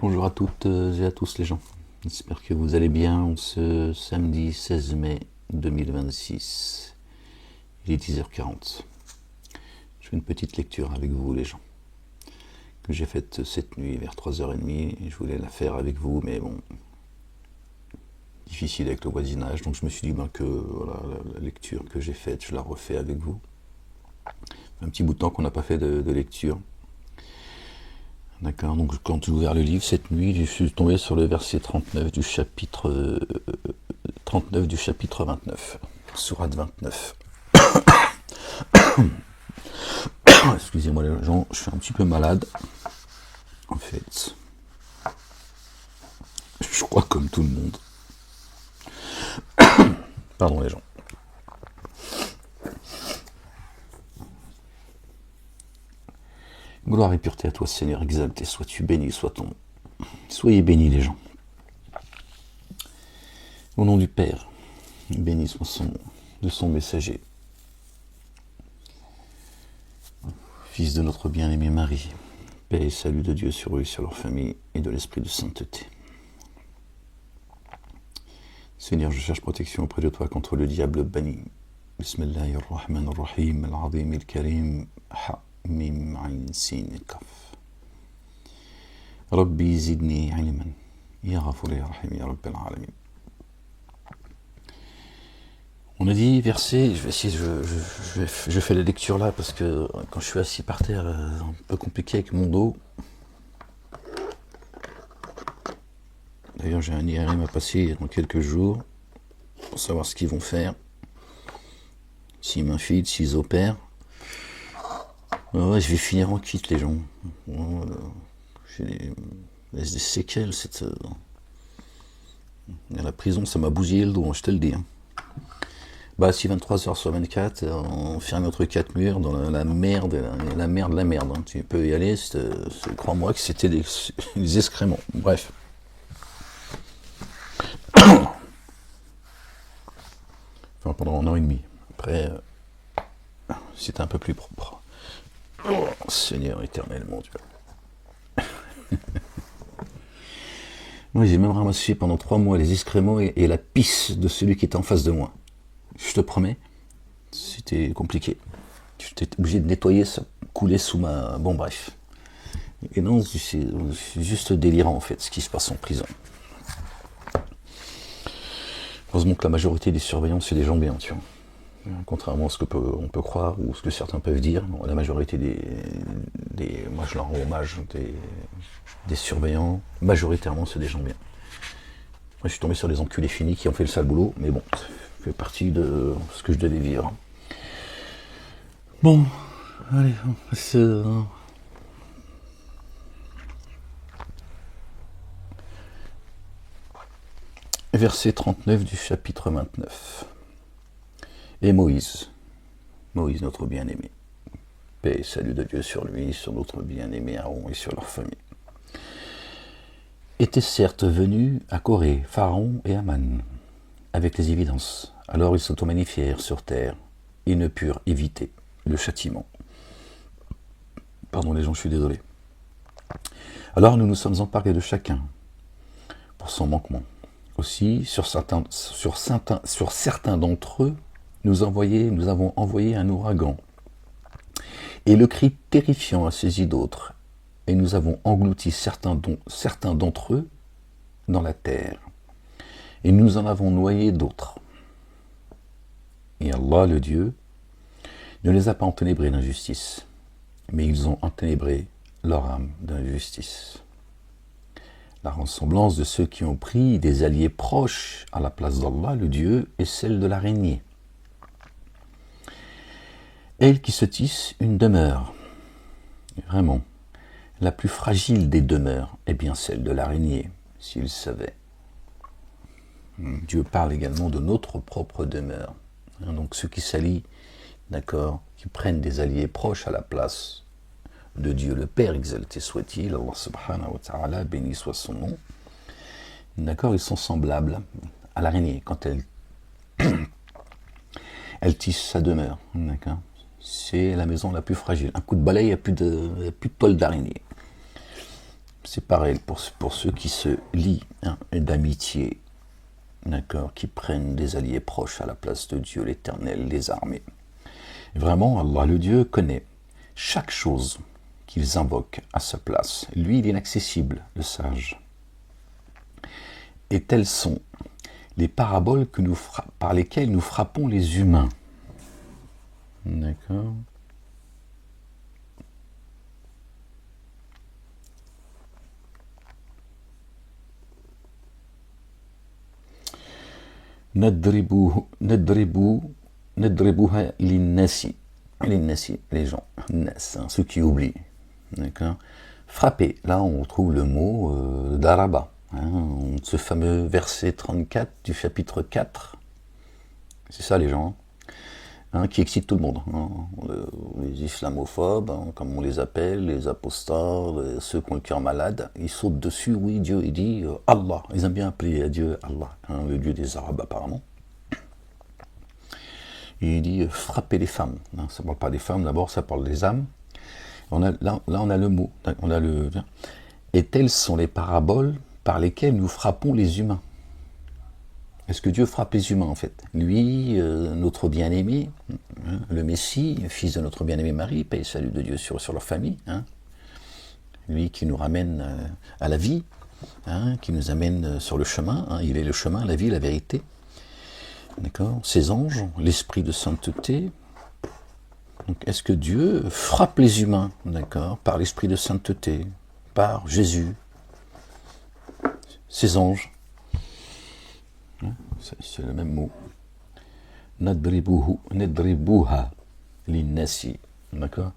Bonjour à toutes et à tous les gens. J'espère que vous allez bien ce samedi 16 mai 2026. Il est 10h40. Je fais une petite lecture avec vous les gens, que j'ai faite cette nuit vers 3h30. Je voulais la faire avec vous, mais bon, difficile avec le voisinage. Donc je me suis dit que voilà, la lecture que j'ai faite, je la refais avec vous. Un petit bout de temps qu'on n'a pas fait de lecture. D'accord, donc quand j'ai ouvert le livre cette nuit, je suis tombé sur le verset 39 du chapitre 29, sourate 29. Excusez-moi les gens, je suis un petit peu malade, en fait. Je crois comme tout le monde. Pardon les gens. Gloire et pureté à toi Seigneur, exalté sois-tu, béni soit ton nom. Soyez bénis les gens. Au nom du Père, béni soit son nom, de son messager. Fils de notre bien-aimé Marie, paix et salut de Dieu sur eux, sur leur famille et de l'esprit de sainteté. Seigneur, je cherche protection auprès de toi contre le diable banni. Bismillahirrahmanirrahim, al-azim al-karim, ha-mim ayn sin kaf. Rabbi zidni ilman, ya ghafur ya rahim, ya rabbil alamin. On a dit verset, je vais essayer, je fais la lecture là parce que quand je suis assis par terre, un peu compliqué avec mon dos. D'ailleurs, j'ai un IRM à passer dans quelques jours pour savoir ce qu'ils vont faire. S'ils m'infilent, s'ils opèrent. Ouais, je vais finir en kit, les gens. J'ai des séquelles. La prison, ça m'a bousillé le dos, je te le dis. Si 23 heures sur 24, on ferme entre quatre murs dans la merde, la merde. Tu peux y aller, crois-moi que c'était des excréments. Bref. Enfin, pendant 1 an et demi. Après, c'était un peu plus propre. Oh, Seigneur éternel, mon Dieu. Moi, j'ai même ramassé pendant 3 mois les excréments et la pisse de celui qui était en face de moi. Je te promets, c'était compliqué. J'étais obligé de nettoyer, ça coulait sous ma... Bon, bref. Et non, c'est juste délirant, en fait, ce qui se passe en prison. Heureusement que la majorité des surveillants, c'est des gens bien, tu vois. Contrairement à ce qu'on peut croire ou ce que certains peuvent dire, la majorité moi je leur rends hommage, des surveillants, majoritairement c'est des gens bien. Moi je suis tombé sur des enculés finis qui ont fait le sale boulot, mais bon, ça fait partie de ce que je devais vivre. Bon, allez, on passe... Verset 39 du chapitre 29. Et Moïse, notre bien-aimé, paix et salut de Dieu sur lui, sur notre bien-aimé Aaron et sur leur famille, était certes venu à Corée, Pharaon et Aman, avec les évidences. Alors ils s'auto-magnifièrent sur terre et ne purent éviter le châtiment. Pardon les gens, je suis désolé. Alors nous nous sommes emparés de chacun pour son manquement. Aussi, sur certains d'entre eux, nous avons envoyé un ouragan. Et le cri terrifiant a saisi d'autres, et nous avons englouti certains d'entre eux dans la terre, et nous en avons noyé d'autres. Et Allah, le Dieu, ne les a pas enténébrés d'injustice, mais ils ont enténébré leur âme d'injustice. La ressemblance de ceux qui ont pris des alliés proches à la place d'Allah, le Dieu, est celle de l'araignée. Elle qui se tisse une demeure. Vraiment, la plus fragile des demeures est bien celle de l'araignée, s'il savait. Dieu parle également de notre propre demeure. Donc ceux qui s'allient, d'accord, qui prennent des alliés proches à la place de Dieu le Père, exalté soit-il, Allah subhanahu wa ta'ala, béni soit son nom, d'accord, ils sont semblables à l'araignée quand elle tisse sa demeure, d'accord. C'est la maison la plus fragile. Un coup de balai, il n'y a plus de toile d'araignée. C'est pareil pour ceux qui se lient d'amitié, d'accord, qui prennent des alliés proches à la place de Dieu l'Éternel, les armées. Vraiment, Allah le Dieu connaît chaque chose qu'ils invoquent à sa place. Lui, il est inaccessible, le sage. Et telles sont les paraboles par lesquelles nous frappons les humains. D'accord. Nadribuha linnasi, les gens, nas, ceux qui oublient. D'accord. Frapper, là on trouve le mot daraba, ce fameux verset 34 du chapitre 4. C'est ça les gens, qui excite tout le monde. Les islamophobes, comme on les appelle, les apostats, ceux qui ont le cœur malade, ils sautent dessus, oui, Dieu, il dit Allah. Ils aiment bien appeler Dieu Allah, le Dieu des Arabes apparemment. Et il dit frapper les femmes. Ça ne parle pas des femmes, d'abord ça parle des âmes. Là on a le mot, et telles sont les paraboles par lesquelles nous frappons les humains. Est-ce que Dieu frappe les humains en fait? Lui, notre bien-aimé, le Messie, fils de notre bien-aimé Marie, paix et salut de Dieu sur leur famille, lui qui nous ramène à la vie, qui nous amène sur le chemin, il est le chemin, la vie, la vérité. D'accord. Ces anges, l'esprit de sainteté. Donc, est-ce que Dieu frappe les humains, d'accord, par l'esprit de sainteté, par Jésus, ces anges? C'est le même mot. Nadribuha linnasi, d'accord.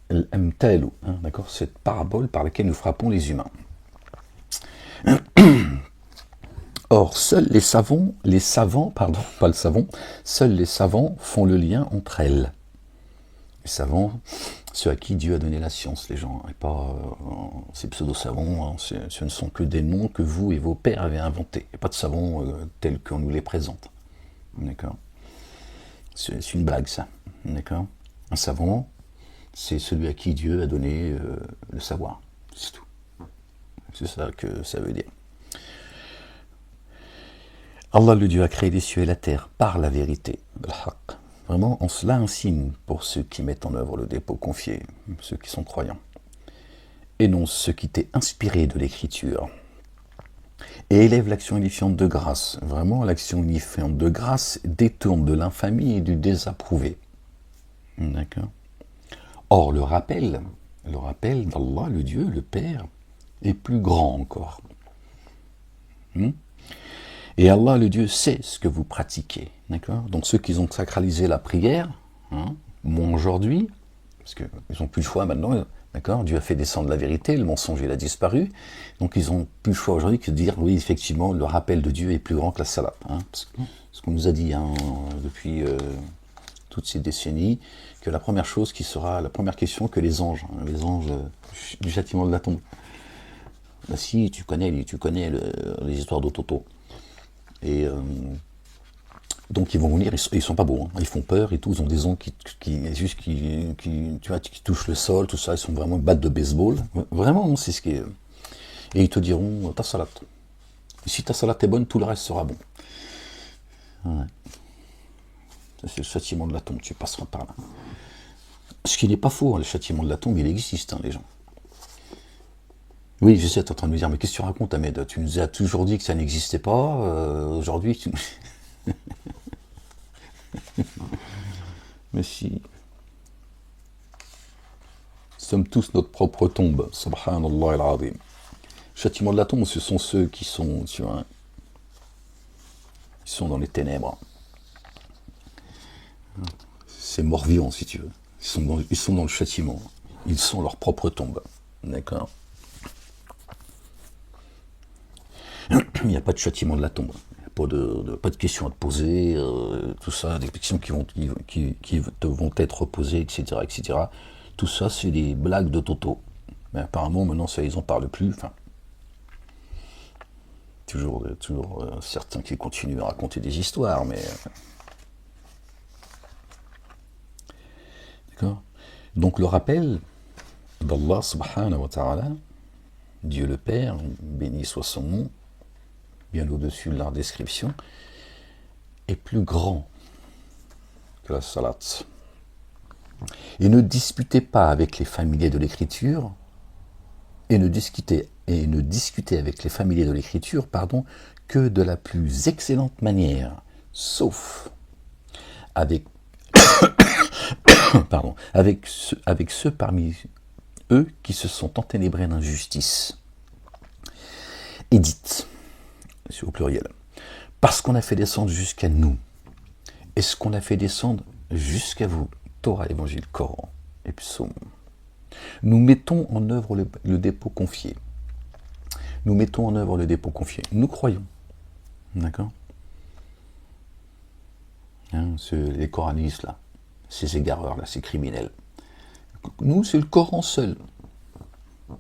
Al-amtalu, d'accord, cette parabole par laquelle nous frappons les humains. Or, seuls les savants, seuls les savants font le lien entre elles. Les savants, ceux à qui Dieu a donné la science, les gens, et pas ces pseudo-savants, ce ne sont que des noms que vous et vos pères avez inventés, et pas de savants tels qu'on nous les présente. D'accord. C'est une blague, ça. D'accord. Un savant, c'est celui à qui Dieu a donné le savoir. C'est tout. C'est ça que ça veut dire. Allah le Dieu a créé les cieux et la terre par la vérité, al-haq. Vraiment, en cela un signe pour ceux qui mettent en œuvre le dépôt confié, ceux qui sont croyants. Énonce ce qui t'est inspiré de l'écriture. Et élève l'action unifiante de grâce. Vraiment, l'action unifiante de grâce détourne de l'infamie et du désapprouvé. D'accord. Or, le rappel d'Allah, le Dieu, le Père, est plus grand encore. Et Allah, le Dieu, sait ce que vous pratiquez. D'accord. Donc ceux qui ont sacralisé la prière, aujourd'hui, parce qu'ils n'ont plus le choix maintenant, d'accord. Dieu a fait descendre la vérité, le mensonge il a disparu, donc ils n'ont plus le choix aujourd'hui que de dire, oui, effectivement, le rappel de Dieu est plus grand que la salat. Ce qu'on nous a dit depuis toutes ces décennies, que la première chose qui sera, la première question que les anges du châtiment de la tombe. Bah si, tu connais les histoires d'Ototo. Et donc ils vont venir, ils sont pas beaux, ils font peur et tout, ils ont des ongles qui touchent le sol, tout ça, ils sont vraiment battes de baseball. Vraiment, c'est ce qui est. Et ils te diront ta salat. Et si ta salat est bonne, tout le reste sera bon. Ouais. Ça, c'est le châtiment de la tombe, tu passeras par là. Ce qui n'est pas faux, le châtiment de la tombe, il existe, les gens. Oui, je sais, tu es en train de me dire, mais qu'est-ce que tu racontes, Ahmed? Tu nous as toujours dit que ça n'existait pas, aujourd'hui tu... Mais si... Nous sommes tous notre propre tombe, subhanallah al-azim. Le châtiment de la tombe, ce sont ceux qui sont, tu vois, ils sont dans les ténèbres. C'est mort-vivant, si tu veux. Ils sont dans le châtiment. Ils sont leur propre tombe. D'accord. Il n'y a pas de châtiment de la tombe. Il n'y a pas de questions à te poser, tout ça, des questions qui te vont être posées, etc., etc. Tout ça, c'est des blagues de Toto. Mais apparemment, maintenant, ça, ils n'en parlent plus. Enfin, toujours certains qui continuent à raconter des histoires, mais... D'accord. Donc le rappel, d'Allah subhanahu wa ta'ala, Dieu le Père, béni soit son nom, bien au-dessus de leur description, est plus grand que la salat. Et ne disputez pas avec les familiers de l'écriture, et ne discutez avec les familiers de l'écriture, que de la plus excellente manière, sauf avec, avec ceux parmi eux qui se sont enténébrés d'injustice. Et dites, c'est au pluriel, parce qu'on a fait descendre jusqu'à nous, est-ce qu'on a fait descendre jusqu'à vous, Torah, Évangile, Coran et Psaume. Nous mettons en œuvre le dépôt confié. Nous mettons en œuvre le dépôt confié. Nous croyons. D'accord, les coranistes, là, ces égareurs, là, ces criminels. Nous, c'est le Coran seul. Le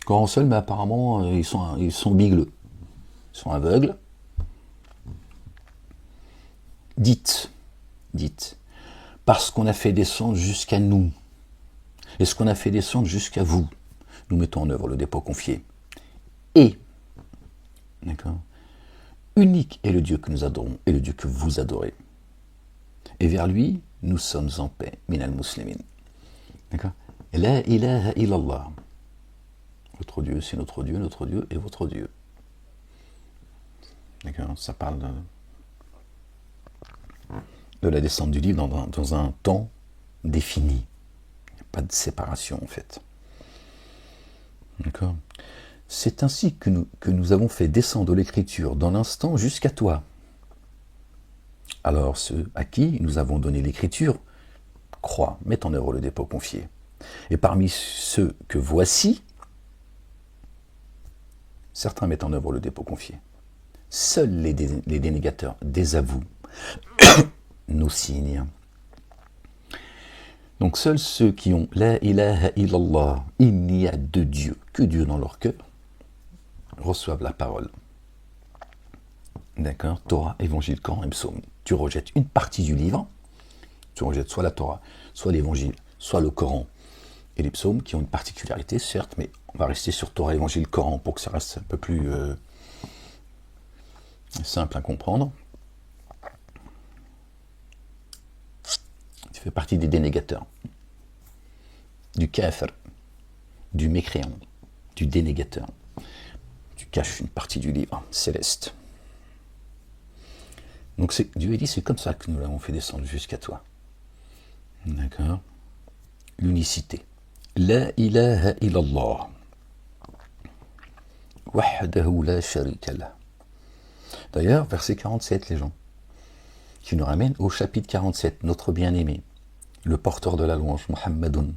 Coran seul, mais apparemment, ils sont bigleux. Ils sont aveugles. Dites, parce qu'on a fait descendre jusqu'à nous, et ce qu'on a fait descendre jusqu'à vous, nous mettons en œuvre le dépôt confié. Et, d'accord, unique est le Dieu que nous adorons, et le Dieu que vous adorez. Et vers lui, nous sommes en paix, minal muslimin. D'accord. La ilaha illallah. Votre Dieu, c'est notre Dieu est votre Dieu. D'accord. Ça parle de la descente du livre dans un temps défini. Il n'y a pas de séparation, en fait. D'accord. C'est ainsi que nous avons fait descendre l'écriture dans l'instant jusqu'à toi. Alors ceux à qui nous avons donné l'écriture croient, mettent en œuvre le dépôt confié. Et parmi ceux que voici, certains mettent en œuvre le dépôt confié. Seuls les dénégateurs désavouent nos signes. Donc seuls ceux qui ont la ilaha illallah, il n'y a de Dieu, que Dieu dans leur cœur, reçoivent la parole. D'accord. Torah, Évangile, Coran et Psaume. Tu rejettes une partie du livre, tu rejettes soit la Torah, soit l'Évangile, soit le Coran et les psaumes qui ont une particularité, certes, mais on va rester sur Torah, Évangile, Coran pour que ça reste un peu plus simple à comprendre. Tu fais partie des dénégateurs, du kafir, du mécréant, du dénégateur. Tu caches une partie du livre céleste. Donc Dieu a dit, c'est comme ça que nous l'avons fait descendre jusqu'à toi. D'accord. L'unicité. La ilaha illallah. Wahdahu la sharika lah. D'ailleurs, verset 47, les gens, qui nous ramène au chapitre 47, notre bien-aimé, le porteur de la louange, Muhammadun,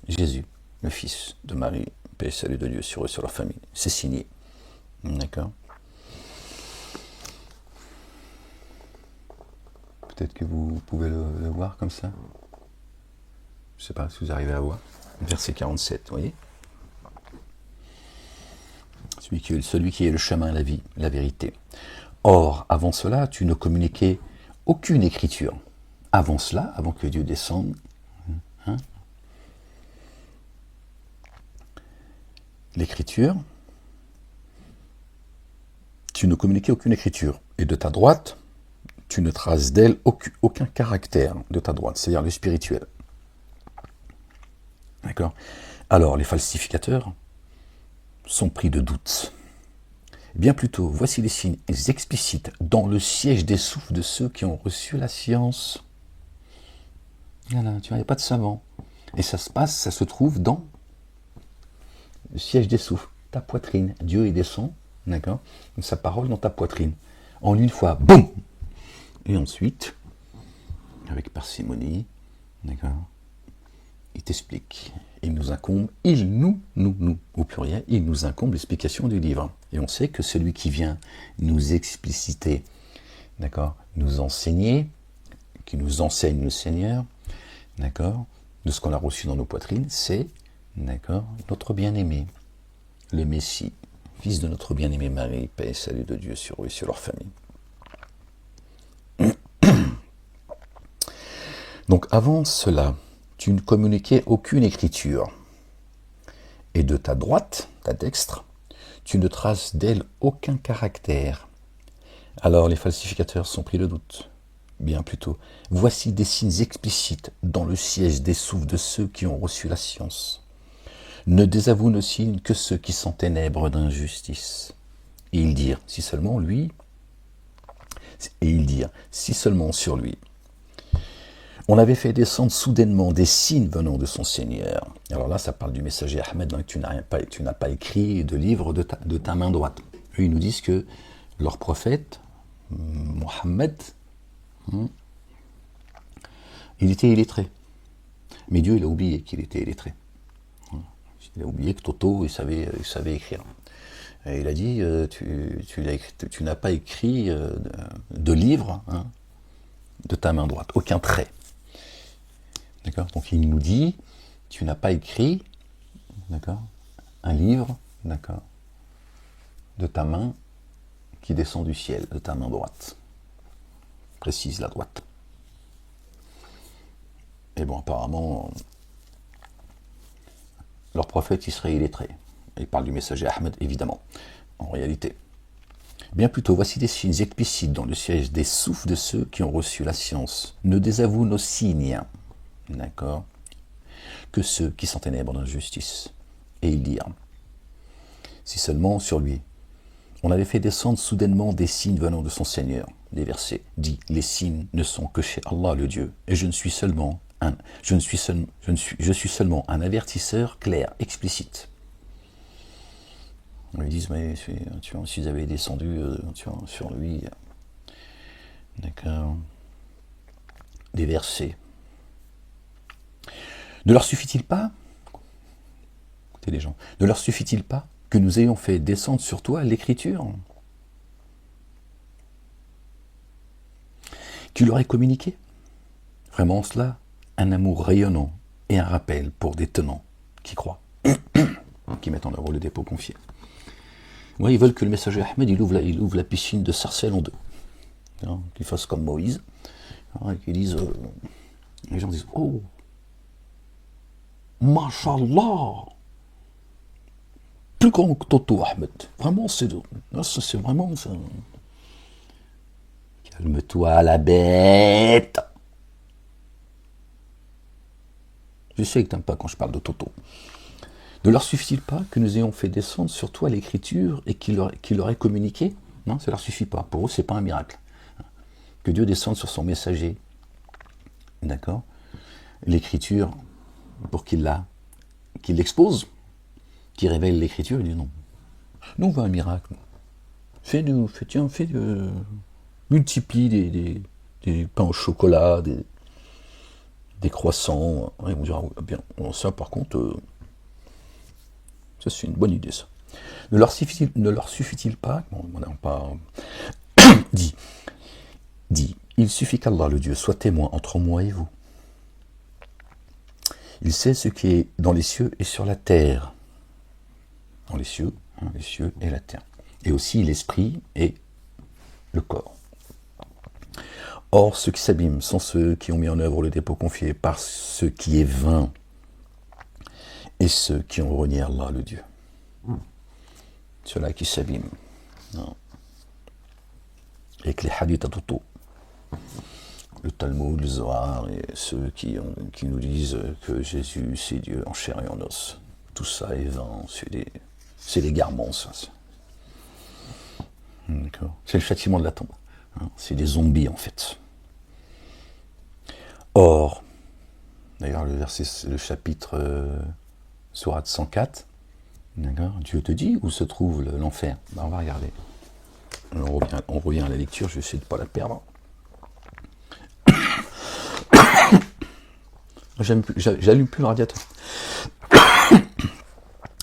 Jésus, le fils de Marie, paix et salut de Dieu sur eux, sur leur famille. C'est signé. D'accord. Peut-être que vous pouvez le voir comme ça. Je ne sais pas si vous arrivez à voir. Verset 47, vous voyez. Celui qui est le chemin, la vie, la vérité. Or, avant cela, tu ne communiquais aucune écriture. Avant cela, avant que Dieu descende, l'écriture, tu ne communiquais aucune écriture. Et de ta droite, tu ne traces d'elle aucun caractère de ta droite, c'est-à-dire le spirituel. D'accord. Alors, les falsificateurs sont pris de doutes. Bien plutôt, voici les signes explicites dans le siège des souffles de ceux qui ont reçu la science. Voilà, tu vois, il n'y a pas de savant. Et ça se trouve dans le siège des souffles, ta poitrine. Dieu y descend, d'accord, sa parole dans ta poitrine. En une fois, boum. Et ensuite, avec parcimonie, d'accord, il t'explique. Il nous incombe, au pluriel, il nous incombe l'explication du livre. Et on sait que celui qui vient nous expliciter, d'accord, nous enseigner, qui nous enseigne le Seigneur, d'accord, de ce qu'on a reçu dans nos poitrines, c'est, d'accord, notre bien-aimé, le Messie, fils de notre bien-aimé Marie, paix et salut de Dieu sur eux et sur leur famille. Donc avant cela, tu ne communiquais aucune écriture. Et de ta droite, ta dextre, tu ne traces d'elle aucun caractère. Alors les falsificateurs sont pris de doute. Bien plutôt, voici des signes explicites dans le siège des souffles de ceux qui ont reçu la science. Ne désavouent nos signes que ceux qui sont ténèbres d'injustice. Et ils dirent, si seulement sur lui, on avait fait descendre soudainement des signes venant de son Seigneur. Alors là, ça parle du messager Ahmed, hein, que tu n'as pas écrit de livre de ta main droite. Eux, ils nous disent que leur prophète, Mohammed, il était illettré. Mais Dieu, il a oublié qu'il était illettré. Il a oublié que Toto, il savait écrire. Et il a dit, tu n'as pas écrit de livre de ta main droite, aucun trait. D'accord ? Donc il nous dit, tu n'as pas écrit, d'accord, un livre, d'accord, de ta main qui descend du ciel, de ta main droite. Précise la droite. Et bon, apparemment, leur prophète, il serait illettré. Il parle du messager Ahmed, évidemment, en réalité. Bien plutôt, voici des signes explicites dans le siège des souffles de ceux qui ont reçu la science. Ne désavouent nos signes, d'accord, que ceux qui sont ténèbres d'injustice. Et ils dirent, si seulement sur lui, on avait fait descendre soudainement des signes venant de son Seigneur. Des versets dit, les signes ne sont que chez Allah le Dieu, et je suis seulement un avertisseur clair, explicite. Ils disent, mais tu vois, s'ils avaient descendu sur lui, d'accord, des versets. Ne leur suffit-il pas, écoutez les gens, ne leur suffit-il pas que nous ayons fait descendre sur toi l'écriture qui leur est communiquée? Vraiment cela, un amour rayonnant et un rappel pour des tenants qui croient, qui mettent en œuvre le dépôt confié. Ouais, ils veulent que le messager Ahmed il ouvre la piscine de Sarcelles en deux. Hein, qu'il fasse comme Moïse. Hein, qu'ils disent, les gens disent, oh, Mashallah, plus grand que Toto Ahmed. Vraiment, c'est vraiment ça. Calme-toi, la bête. Je sais que t'aimes pas quand je parle de Toto. Ne leur suffit-il pas que nous ayons fait descendre sur toi l'écriture et qu'il leur ait communiqué? Non, ça leur suffit pas. Pour eux, c'est pas un miracle. Que Dieu descende sur son messager, d'accord, l'écriture, pour qu'il l'expose, qu'il révèle l'écriture, il dit non. Nous, on veut un miracle. Multiplie des pains au chocolat, des croissants. Ils vont dire, ah, bien, ça par contre, ça c'est une bonne idée ça. Ne leur suffit-il pas, bon, on n'a pas dit, il suffit qu'Allah le Dieu soit témoin entre moi et vous. Il sait ce qui est dans les cieux et sur la terre. Dans les cieux et la terre. Et aussi l'esprit et le corps. Or, ceux qui s'abîment sont ceux qui ont mis en œuvre le dépôt confié par ce qui est vain et ceux qui ont renié Allah le Dieu. Ceux-là qui s'abîment. Avec les hadiths à Toto. Le Talmud, le Zohar, et ceux qui nous disent que Jésus, c'est Dieu en chair et en os. Tout ça est vain, c'est des garments, ça. D'accord. C'est le châtiment de la tombe. C'est des zombies, en fait. Or, d'ailleurs, le chapitre Sourate 104, d'accord, Dieu te dit où se trouve l'enfer. Ben, on va regarder. On revient à la lecture, je vais essayer de ne pas la perdre. J'allume plus le radiateur.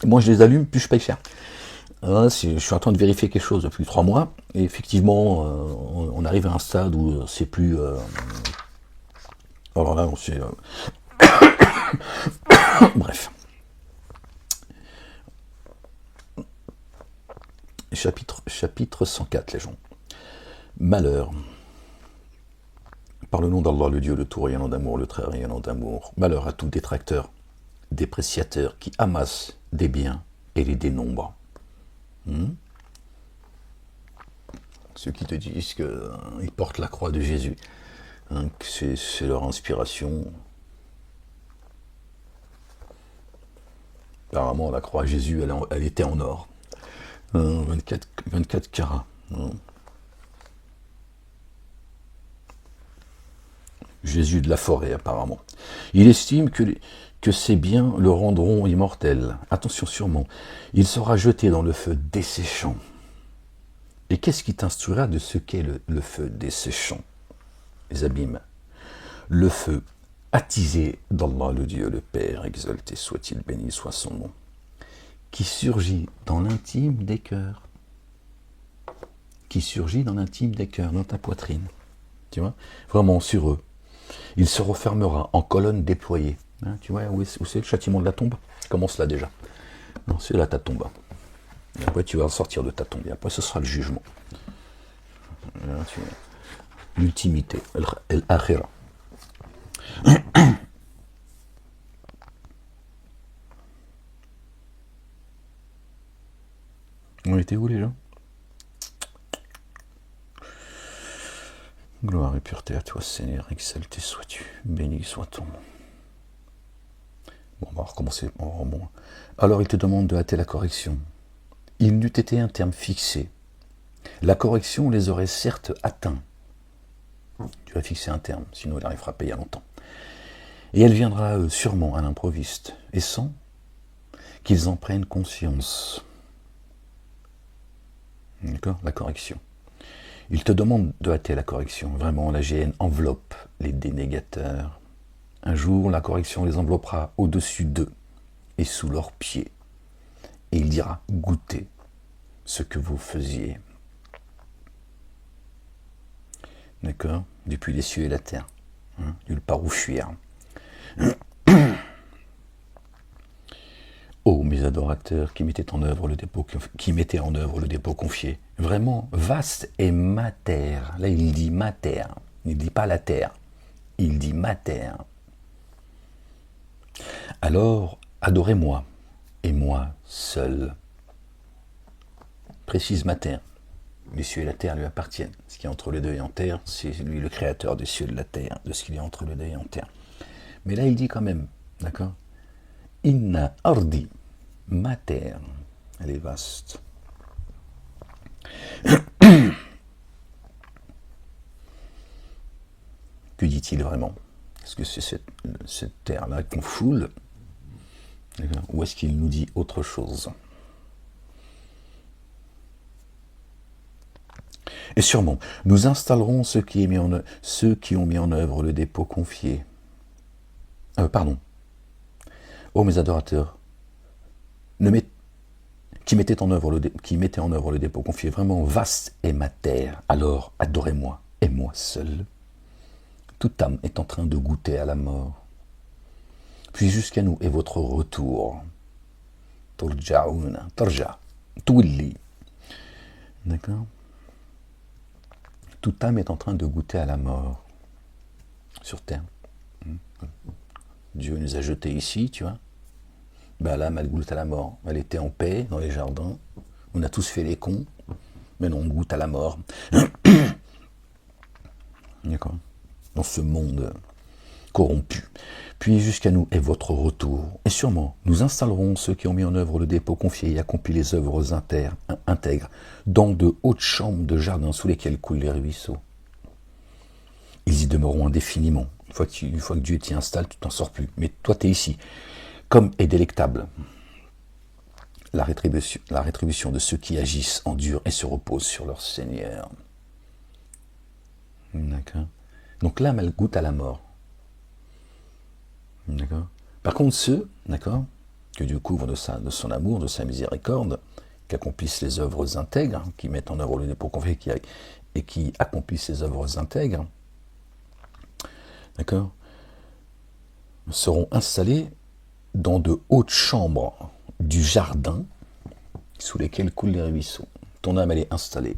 Moi, je les allume, plus je paye cher. Je suis en train de vérifier quelque chose depuis 3 mois, et effectivement, on arrive à un stade où c'est plus... alors là, on sait... Bref. Chapitre 104, les gens. Malheur. Par le nom d'Allah, le Dieu, le tout rayonnant d'amour, le très rayonnant d'amour. Malheur à tout détracteur, dépréciateur qui amasse des biens et les dénombre. Ceux qui te disent qu'ils portent la croix de Jésus, que c'est leur inspiration. Apparemment, la croix de Jésus, elle était en or. 24 carats. Jésus de la forêt, apparemment. Il estime que ces biens le rendront immortel. Attention sûrement, il sera jeté dans le feu desséchant. Et qu'est-ce qui t'instruira de ce qu'est le feu desséchant? Les abîmes. Le feu attisé d'Allah, le Dieu, le Père, exalté soit-il, béni soit son nom, qui surgit dans l'intime des cœurs. Qui surgit dans l'intime des cœurs, dans ta poitrine. Tu vois? Vraiment sur eux. Il se refermera en colonne déployée. Hein, tu vois où c'est le châtiment de la tombe? Commence là déjà. Non, c'est là ta tombe. Et après tu vas sortir de ta tombe. Et après ce sera le jugement. L'ultimité. Al-akhira. On était où les gens? Gloire et pureté à toi, Seigneur, exalté sois-tu, béni soit ton nom. Bon, on va recommencer. Bon. Alors il te demande de hâter la correction. Il n'eût été un terme fixé. La correction les aurait certes atteints. Tu vas fixer un terme, sinon il arrive frappé il y a longtemps. Et elle viendra sûrement à l'improviste, et sans qu'ils en prennent conscience. D'accord? La correction. Il te demande de hâter la correction. Vraiment, la GN enveloppe les dénégateurs. Un jour, la correction les enveloppera au-dessus d'eux et sous leurs pieds. Et il dira, goûtez ce que vous faisiez. D'accord? Depuis les cieux et la terre. Nulle part où fuir. Ô mes adorateurs qui mettaient en œuvre le dépôt confié. Vraiment vaste et mater. Là il dit mater. Il ne dit pas la terre. Il dit mater. Alors adorez-moi et moi seul. Précise mater. Les cieux et la terre lui appartiennent. Ce qui est entre les deux et en terre, c'est lui le créateur des cieux et de la terre, de ce qu'il y a entre les deux et en terre. Mais là il dit quand même, d'accord? Inna ardi, ma terre, elle est vaste. Que dit-il vraiment? Est-ce que c'est cette terre-là qu'on foule? Ou est-ce qu'il nous dit autre chose? Et sûrement, nous installerons ceux qui ont mis en œuvre le dépôt confié. Ô mes adorateurs, qui mettaient en œuvre le dépôt confié, vraiment vaste est ma terre, alors adorez-moi, et moi seul. Toute âme est en train de goûter à la mort. Puis jusqu'à nous est votre retour. Turja'una, tarja, tuwilli. D'accord? Toute âme est en train de goûter à la mort sur terre. Dieu nous a jetés ici, tu vois. Ben l'âme, elle goûte à la mort. Elle était en paix dans les jardins. On a tous fait les cons. Mais non, on goûte à la mort. D'accord? Dans ce monde corrompu. Puis jusqu'à nous est votre retour. Et sûrement, nous installerons ceux qui ont mis en œuvre le dépôt confié et accompli les œuvres intègres dans de hautes chambres de jardins sous lesquelles coulent les ruisseaux. Ils y demeureront indéfiniment. Une fois que Dieu t'y installe, tu t'en sors plus. Mais toi, tu es ici. Comme est délectable la rétribution de ceux qui agissent en dur et se reposent sur leur Seigneur. D'accord. Donc l'âme, elle goûte à la mort. D'accord. Par contre, ceux, d'accord, que Dieu couvre de son amour, de sa miséricorde, qui accomplissent les œuvres intègres, qui mettent en œuvre le dépôt confié et qui accomplissent les œuvres intègres, d'accord, seront installés dans de hautes chambres du jardin sous lesquelles coulent les ruisseaux. Ton âme, elle est installée.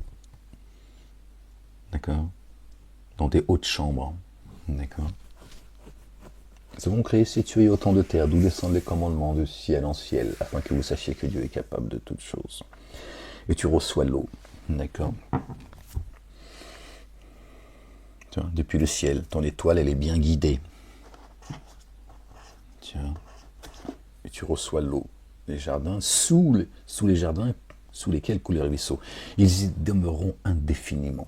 D'accord? Dans des hautes chambres. D'accord. Nous avons créé ces cieux et autant de terre, d'où descendent les commandements de ciel en ciel, afin que vous sachiez que Dieu est capable de toutes choses. Et tu reçois l'eau. D'accord. Tiens, depuis le ciel, ton étoile, elle est bien guidée. Tiens. Et tu reçois l'eau. Les jardins, sous les jardins, sous lesquels coulent les ruisseaux. Ils y demeureront indéfiniment.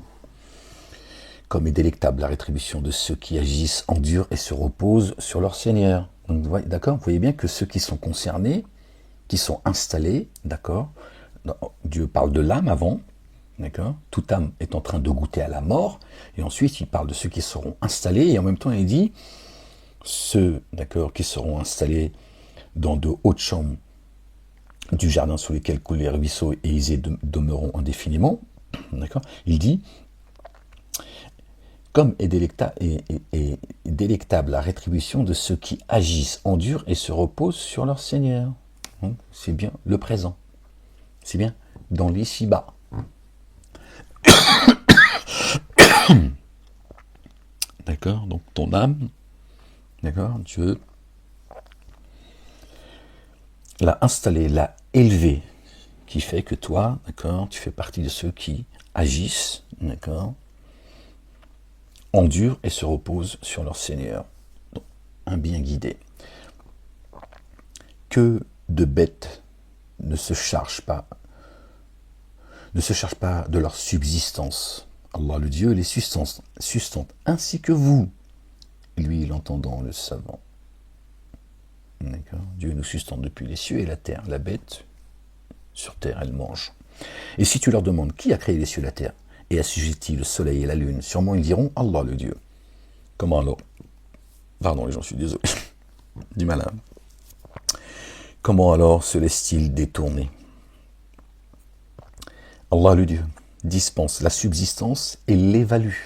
Comme est délectable la rétribution de ceux qui agissent, endurent et se reposent sur leur Seigneur. Donc, d'accord, vous voyez bien que ceux qui sont concernés, qui sont installés, d'accord, Dieu parle de l'âme avant, d'accord, toute âme est en train de goûter à la mort, et ensuite il parle de ceux qui seront installés, et en même temps il dit ceux, d'accord, qui seront installés dans de hautes chambres du jardin sous lesquels coulent les ruisseaux et ils y demeureront indéfiniment, d'accord, il dit comme est délectable la rétribution de ceux qui agissent, endurent et se reposent sur leur Seigneur. C'est bien le présent. C'est bien dans l'ici-bas. D'accord? Donc ton âme, d'accord? Dieu l'a installé, l'a élevé, qui fait que toi, d'accord, tu fais partie de ceux qui agissent, d'accord, endurent et se reposent sur leur Seigneur. Donc, un bien guidé. Que de bêtes ne se chargent pas de leur subsistance. Allah le Dieu les sustente ainsi que vous, lui l'entendant, le savant. D'accord. Dieu nous sustente depuis les cieux et la terre. La bête, sur terre, elle mange. Et si tu leur demandes qui a créé les cieux et la terre et assujetti le soleil et la lune, sûrement ils diront Allah le Dieu. Comment alors? Pardon les gens, je suis désolé. Du malin. Comment alors se laisse-t-il détourner? Allah le Dieu dispense la subsistance et l'évalue.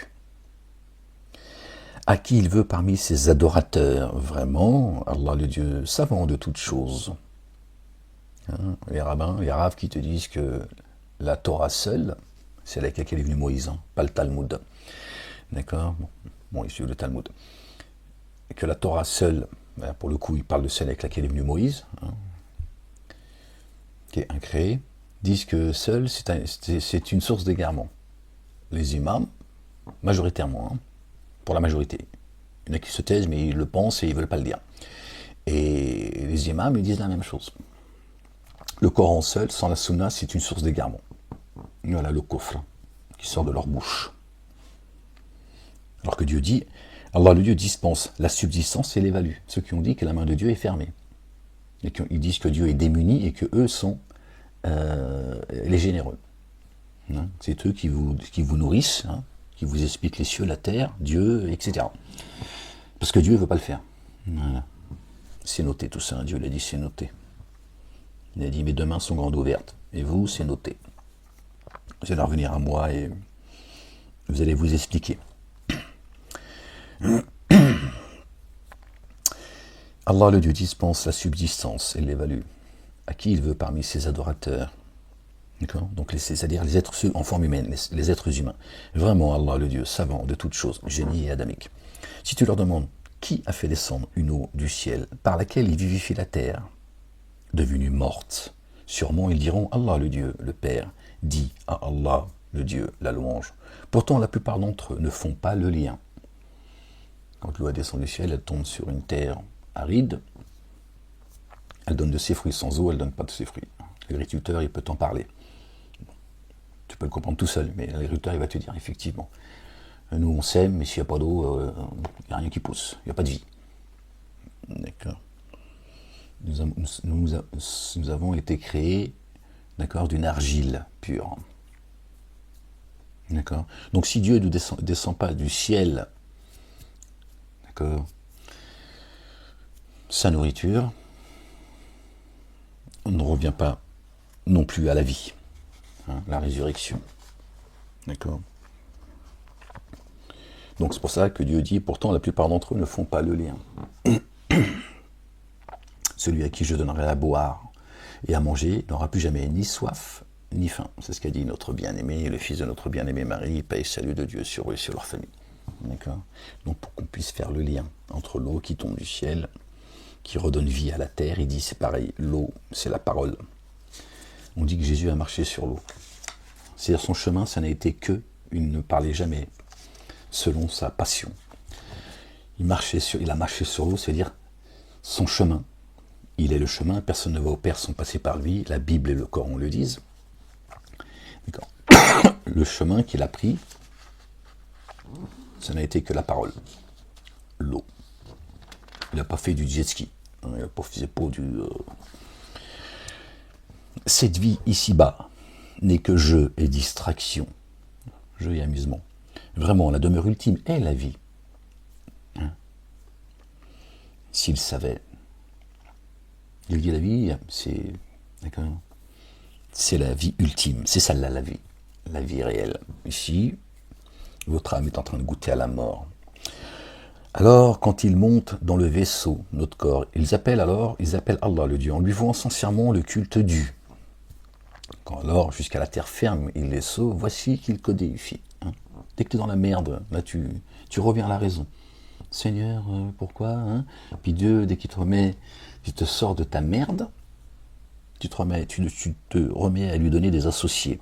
À qui il veut parmi ses adorateurs, vraiment, Allah le Dieu savant de toutes choses. Hein, les rabbins, les raves qui te disent que la Torah seule, c'est avec laquelle est venu Moïse, hein, pas le Talmud. D'accord? Bon, issu le Talmud. Et que la Torah seule, ben, pour le coup, il parle de celle avec laquelle est venu Moïse, hein, qui est incréée, disent que seul, c'est une source d'égarement. Les imams, majoritairement, hein, pour la majorité. Il y en a qui se taisent, mais ils le pensent et ils ne veulent pas le dire. Et les imams, ils disent la même chose. Le Coran seul, sans la sunna, c'est une source d'égarement. Voilà le kufr qui sort de leur bouche. Alors que Dieu dit, Allah le Dieu dispense la subsistance et l'évalue. Ceux qui ont dit que la main de Dieu est fermée. Et ils disent que Dieu est démuni et que eux sont les généreux. Hein, c'est eux qui vous nourrissent, hein, qui vous expliquent les cieux, la terre, Dieu, etc. Parce que Dieu ne veut pas le faire. Voilà. C'est noté tout ça, hein, Dieu l'a dit, c'est noté. Il a dit, mes deux mains sont grandes ouvertes. Et vous, c'est noté. Vous allez revenir à moi et vous allez vous expliquer. Allah le Dieu dispense la subsistance et l'évalue à qui il veut parmi ses adorateurs. D'accord? Donc c'est-à-dire les êtres en forme humaine, les êtres humains. Vraiment Allah le Dieu, savant de toutes choses, génie et adamique. Si tu leur demandes qui a fait descendre une eau du ciel par laquelle il vivifie la terre, devenue morte, sûrement ils diront Allah le Dieu, le Père, dit à Allah le Dieu, la louange. Pourtant la plupart d'entre eux ne font pas le lien. Quand l'eau descend du ciel, elle tombe sur une terre aride, elle donne de ses fruits. Sans eau, elle ne donne pas de ses fruits. L'agriculteur, il peut t'en parler. Tu peux le comprendre tout seul, mais l'agriculteur, il va te dire, effectivement, nous, on sème, mais s'il n'y a pas d'eau, il n'y a rien qui pousse, il n'y a pas de vie. D'accord. Nous avons été créés, d'accord, d'une argile pure. D'accord. Donc si Dieu ne descend pas du ciel, d'accord, sa nourriture, on ne revient pas non plus à la vie, hein, la résurrection. D'accord. Donc c'est pour ça que Dieu dit, pourtant la plupart d'entre eux ne font pas le lien. Celui à qui je donnerai à boire et à manger n'aura plus jamais ni soif ni faim. C'est ce qu'a dit notre bien-aimé, le fils de notre bien-aimé Marie, paix et salut de Dieu sur eux et sur leur famille. D'accord. Donc pour qu'on puisse faire le lien entre l'eau qui tombe du ciel, qui redonne vie à la terre, il dit c'est pareil, l'eau c'est la parole. On dit que Jésus a marché sur l'eau. C'est-à-dire son chemin, ça n'a été que, il ne parlait jamais selon sa passion. Il a marché sur l'eau, c'est-à-dire son chemin. Il est le chemin, personne ne va au Père sans passer par lui, la Bible et le Coran le disent. D'accord. Le chemin qu'il a pris, ça n'a été que la parole, l'eau. Il n'a pas fait du jet ski, il n'a pas fait du... Cette vie ici-bas n'est que jeu et distraction, jeu et amusement. Vraiment, la demeure ultime est la vie. Hein? S'il savait, il dit la vie, c'est... D'accord, c'est la vie ultime, c'est celle-là la vie réelle. Ici, votre âme est en train de goûter à la mort. Alors, quand ils montent dans le vaisseau, notre corps, ils appellent Allah le Dieu, en lui vouant sincèrement le culte dû. Quand alors, jusqu'à la terre ferme, il les sauve, voici qu'il codéifie. Hein. Dès que tu es dans la merde, là tu reviens à la raison. Seigneur, pourquoi hein. Puis Dieu, dès qu'il te remet, tu te sors de ta merde, tu te remets à lui donner des associés.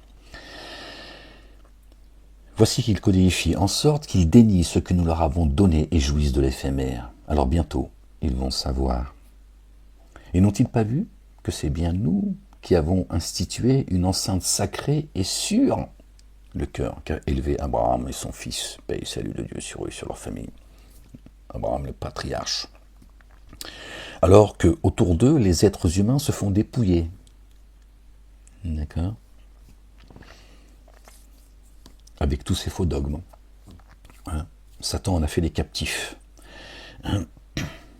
Voici qu'ils codifient en sorte qu'ils dénient ce que nous leur avons donné et jouissent de l'éphémère. Alors bientôt, ils vont savoir. Et n'ont-ils pas vu que c'est bien nous qui avons institué une enceinte sacrée et sûre, le cœur qu'a élevé Abraham et son fils, paix et salut de Dieu sur eux et sur leur famille. Abraham le patriarche. Alors que autour d'eux, les êtres humains se font dépouiller. D'accord ? Avec tous ces faux dogmes. Hein, Satan en a fait des captifs. Hein,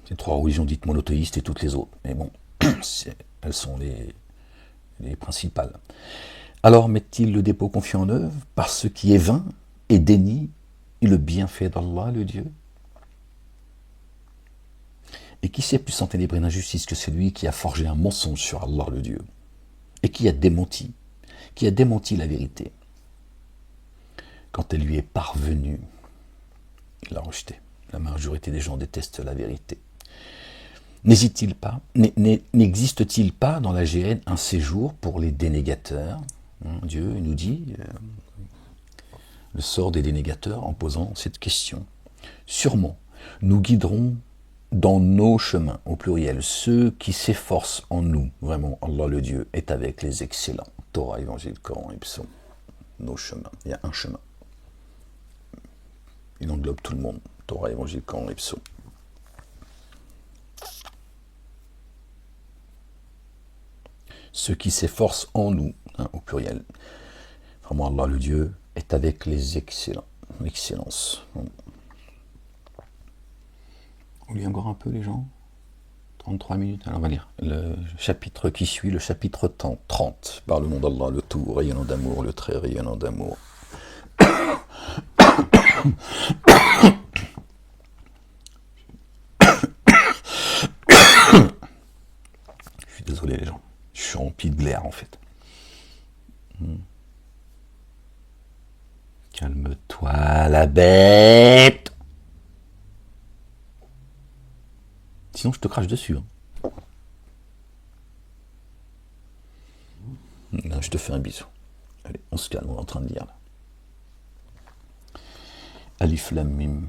ces trois religions dites monothéistes et toutes les autres. Mais bon, elles sont les principales. Alors met-il le dépôt confié en œuvre par ce qui est vain et dénie le bienfait d'Allah, le Dieu? Et qui sait plus s'enténébrer d'injustice que celui qui a forgé un mensonge sur Allah, le Dieu, et qui a démenti la vérité? Quand elle lui est parvenue, il l'a rejetée. La majorité des gens détestent la vérité. N'existe-t-il pas dans la GN un séjour pour les dénégateurs? Dieu nous dit le sort des dénégateurs en posant cette question. Sûrement, nous guiderons dans nos chemins, au pluriel, ceux qui s'efforcent en nous. Vraiment, Allah le Dieu est avec les excellents. Torah, Évangile, Coran et Psaume. Nos chemins. Il y a un chemin. Il englobe tout le monde. Torah, Évangile, Coran et Psaume. Ceux qui s'efforcent en nous, au pluriel. Vraiment, Allah le Dieu est avec les excellents. L'excellence. On lit encore un peu, les gens 33 minutes. Alors, on va lire le chapitre qui suit, le chapitre 30. Par le nom d'Allah, le tout rayonnant d'amour, le très rayonnant d'amour. Je suis désolé, les gens. Je suis rempli de glaire, en fait. Calme-toi, la bête. Sinon, je te crache dessus. Hein. Là, je te fais un bisou. Allez, on se calme, on est en train de lire. Là. Alif Lam Mim.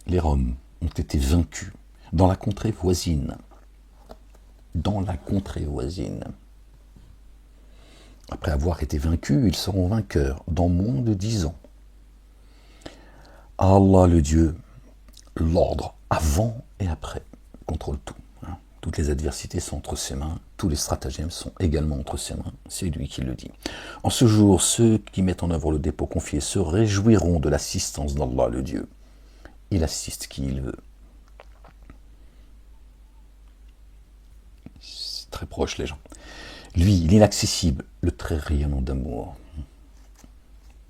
Les Roms ont été vaincus dans la contrée voisine. Dans la contrée voisine. Après avoir été vaincus, ils seront vainqueurs dans moins de 10 ans. Allah le Dieu, l'ordre avant et après, contrôle tout. Hein. Toutes les adversités sont entre ses mains, tous les stratagèmes sont également entre ses mains, c'est lui qui le dit. En ce jour, ceux qui mettent en œuvre le dépôt confié se réjouiront de l'assistance d'Allah le Dieu. Il assiste qui il veut. C'est très proche les gens. Lui, l'inaccessible, le très rayonnant d'amour.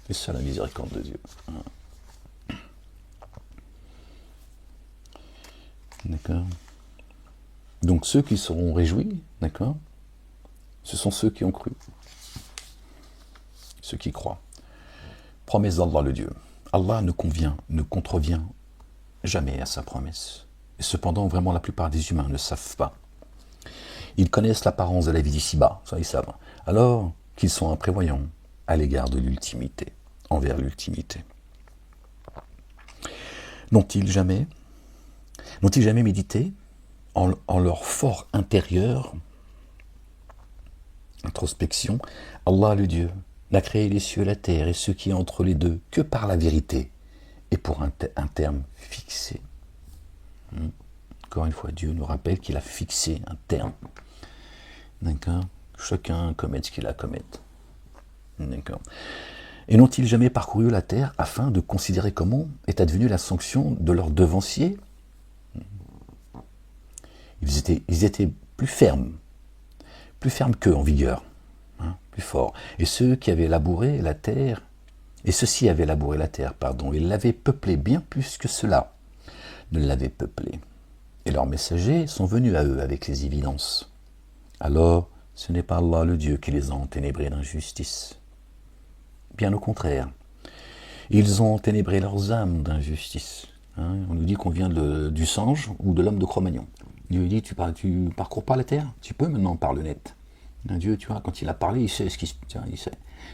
C'est ça la miséricorde de Dieu. D'accord. Donc ceux qui seront réjouis, d'accord, ce sont ceux qui ont cru. Ceux qui croient. Promesse d'Allah le Dieu. Allah ne contrevient jamais à sa promesse. Et cependant, vraiment, la plupart des humains ne savent pas. Ils connaissent l'apparence de la vie d'ici-bas, ça ils savent, alors qu'ils sont imprévoyants à l'égard de l'ultimité, envers l'ultimité. N'ont-ils jamais médité en leur fort intérieur, introspection, Allah le Dieu n'a créé les cieux et la terre et ce qui est entre les deux que par la vérité et pour un terme fixé. Encore une fois, Dieu nous rappelle qu'il a fixé un terme. D'accord ? Chacun commet ce qu'il a à commettre. D'accord ? Et n'ont-ils jamais parcouru la terre afin de considérer comment est advenue la sanction de leurs devanciers ? Ils étaient plus fermes qu'eux en vigueur, plus forts. Et ceux-ci avaient labouré la terre, ils l'avaient peuplée bien plus que cela ne l'avaient peuplée. Et leurs messagers sont venus à eux avec les évidences. Alors, ce n'est pas Allah le Dieu qui les a enténébrés d'injustice. Bien au contraire, ils ont enténébré leurs âmes d'injustice. On nous dit qu'on vient du singe ou de l'homme de Cro-Magnon. Dieu dit, tu parcours pas la terre, tu peux maintenant par le net. Dieu, tu vois, quand il a parlé, il sait ce qui se passe. Il sait.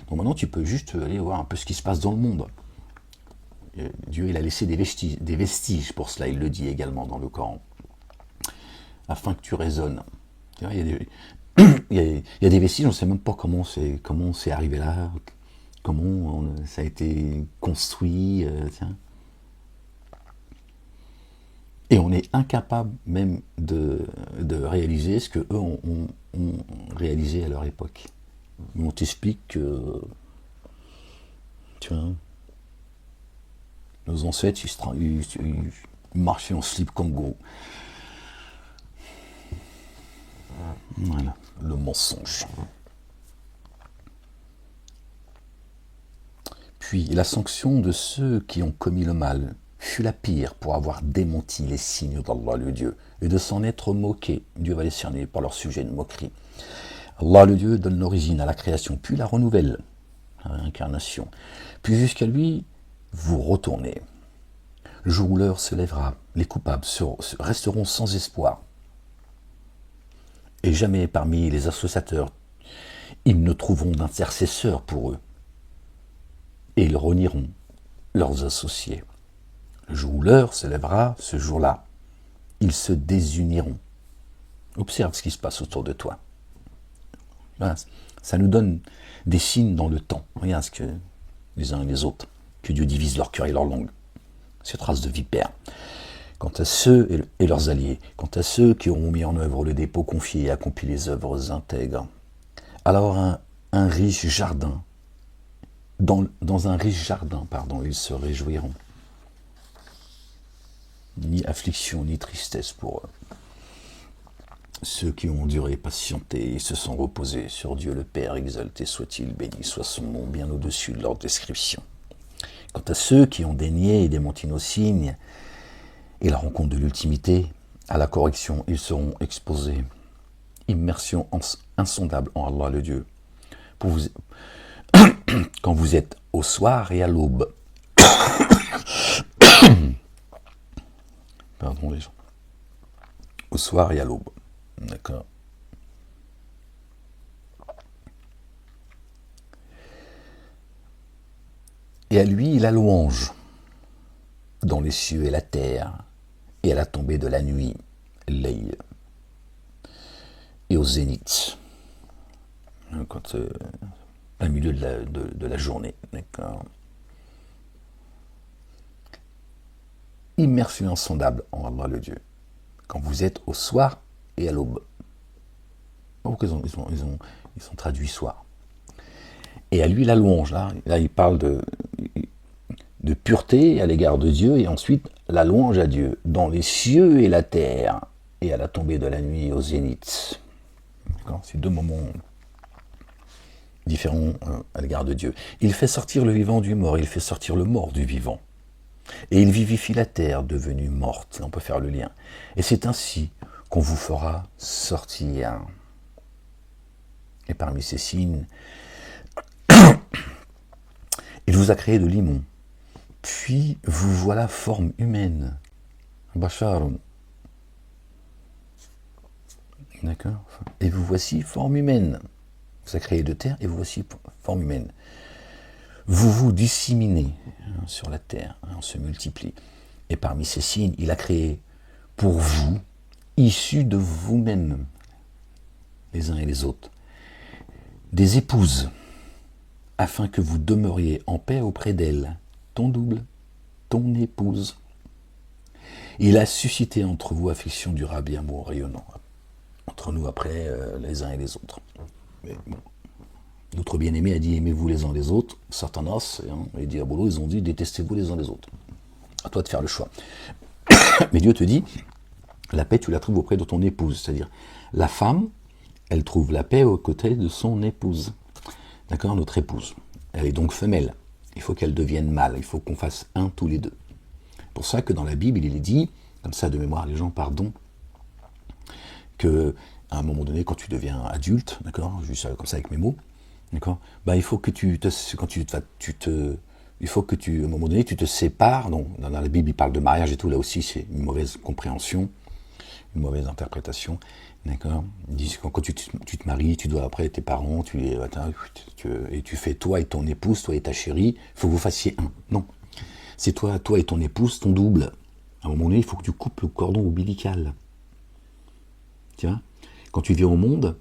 Donc maintenant, tu peux juste aller voir un peu ce qui se passe dans le monde. Dieu, il a laissé des vestiges pour cela, il le dit également dans le Coran, afin que tu raisonnes. Tu vois, il y a des vestiges, on ne sait même pas comment c'est arrivé là, comment ça a été construit. Et on est incapable même de réaliser ce qu'eux ont réalisé à leur époque. On t'explique que, tu vois, nos ancêtres, ils marchaient en slip Congo. Voilà, le mensonge. Puis la sanction de ceux qui ont commis le mal fut la pire pour avoir démenti les signes d'Allah le Dieu et de s'en être moqué. Dieu va les cerner par leur sujet de moquerie. Allah le Dieu donne l'origine à la création, puis la renouvelle, la réincarnation. Puis jusqu'à lui, vous retournez. Le jour où l'heure se lèvera, les coupables resteront sans espoir. Et jamais parmi les associateurs, ils ne trouveront d'intercesseurs pour eux. Et ils renieront leurs associés. Le jour où l'heure se lèvera, ce jour-là, ils se désuniront. Observe ce qui se passe autour de toi. Ça nous donne des signes dans le temps. Regarde ce que les uns et les autres, que Dieu divise leur cœur et leur langue. Cette race de vipères. Quant à ceux et leurs alliés, quant à ceux qui auront mis en œuvre le dépôt confié et accompli les œuvres intègres, alors un riche jardin, dans un riche jardin, ils se réjouiront. Ni affliction, ni tristesse pour eux. Ceux qui ont duré, patienté et se sont reposés sur Dieu le Père, exalté soit-il, béni soit son nom, bien au-dessus de leur description. Quant à ceux qui ont dénié et démenti nos signes, et la rencontre de l'ultimité, à la correction, ils seront exposés. Immersion insondable en Allah le Dieu. Quand vous êtes au soir et à l'aube. Pardon les gens. Au soir et à l'aube. D'accord. Et à lui la louange dans les cieux et la terre, et à la tombée de la nuit, l'œil, et au zénith, quand au milieu de la journée. D'accord. Immersion insondable en Allah le Dieu, quand vous êtes au soir et à l'aube. Pourquoi ils ont traduit soir. Et à lui la louange, là il parle de pureté à l'égard de Dieu, et ensuite la louange à Dieu, dans les cieux et la terre, et à la tombée de la nuit au zénith. C'est deux moments différents à l'égard de Dieu. Il fait sortir le vivant du mort, il fait sortir le mort du vivant. Et il vivifie la terre devenue morte. On peut faire le lien. Et c'est ainsi qu'on vous fera sortir. Et parmi ces signes, il vous a créé de limon, Puis vous voilà forme humaine. Basharun. D'accord. Et vous voici forme humaine. Vous a créé de terre et vous voici forme humaine. Vous vous disséminez sur la terre, on se multiplie. Et parmi ces signes, il a créé pour vous, issus de vous-mêmes, les uns et les autres, des épouses, afin que vous demeuriez en paix auprès d'elles, ton double, ton épouse. Il a suscité entre vous affection durable et amour rayonnant, entre nous après les uns et les autres. Mais bon. Notre bien-aimé a dit aimez-vous les uns les autres. Satanas et Diabolo, ils ont dit détestez-vous les uns les autres. À toi de faire le choix. Mais Dieu te dit la paix, tu la trouves auprès de ton épouse. C'est-à-dire, la femme, elle trouve la paix aux côtés de son épouse. D'accord, notre épouse. Elle est donc femelle. Il faut qu'elle devienne mâle. Il faut qu'on fasse un tous les deux. C'est pour ça que dans la Bible, il est dit, comme ça de mémoire, les gens, pardon, que à un moment donné, quand tu deviens adulte, d'accord, juste comme ça avec mes mots, d'accord, bah, il faut que il faut que à un moment donné, tu te sépares. Non, dans la Bible, il parle de mariage et tout, là aussi, c'est une mauvaise compréhension, une mauvaise interprétation, d'accord. Ils disent que quand tu te maries, tu dois après tes parents, et tu fais toi et ton épouse, toi et ta chérie, il faut que vous fassiez un. Non, c'est toi et ton épouse, ton double. À un moment donné, il faut que tu coupes le cordon ombilical. Tu vois, quand tu viens au monde,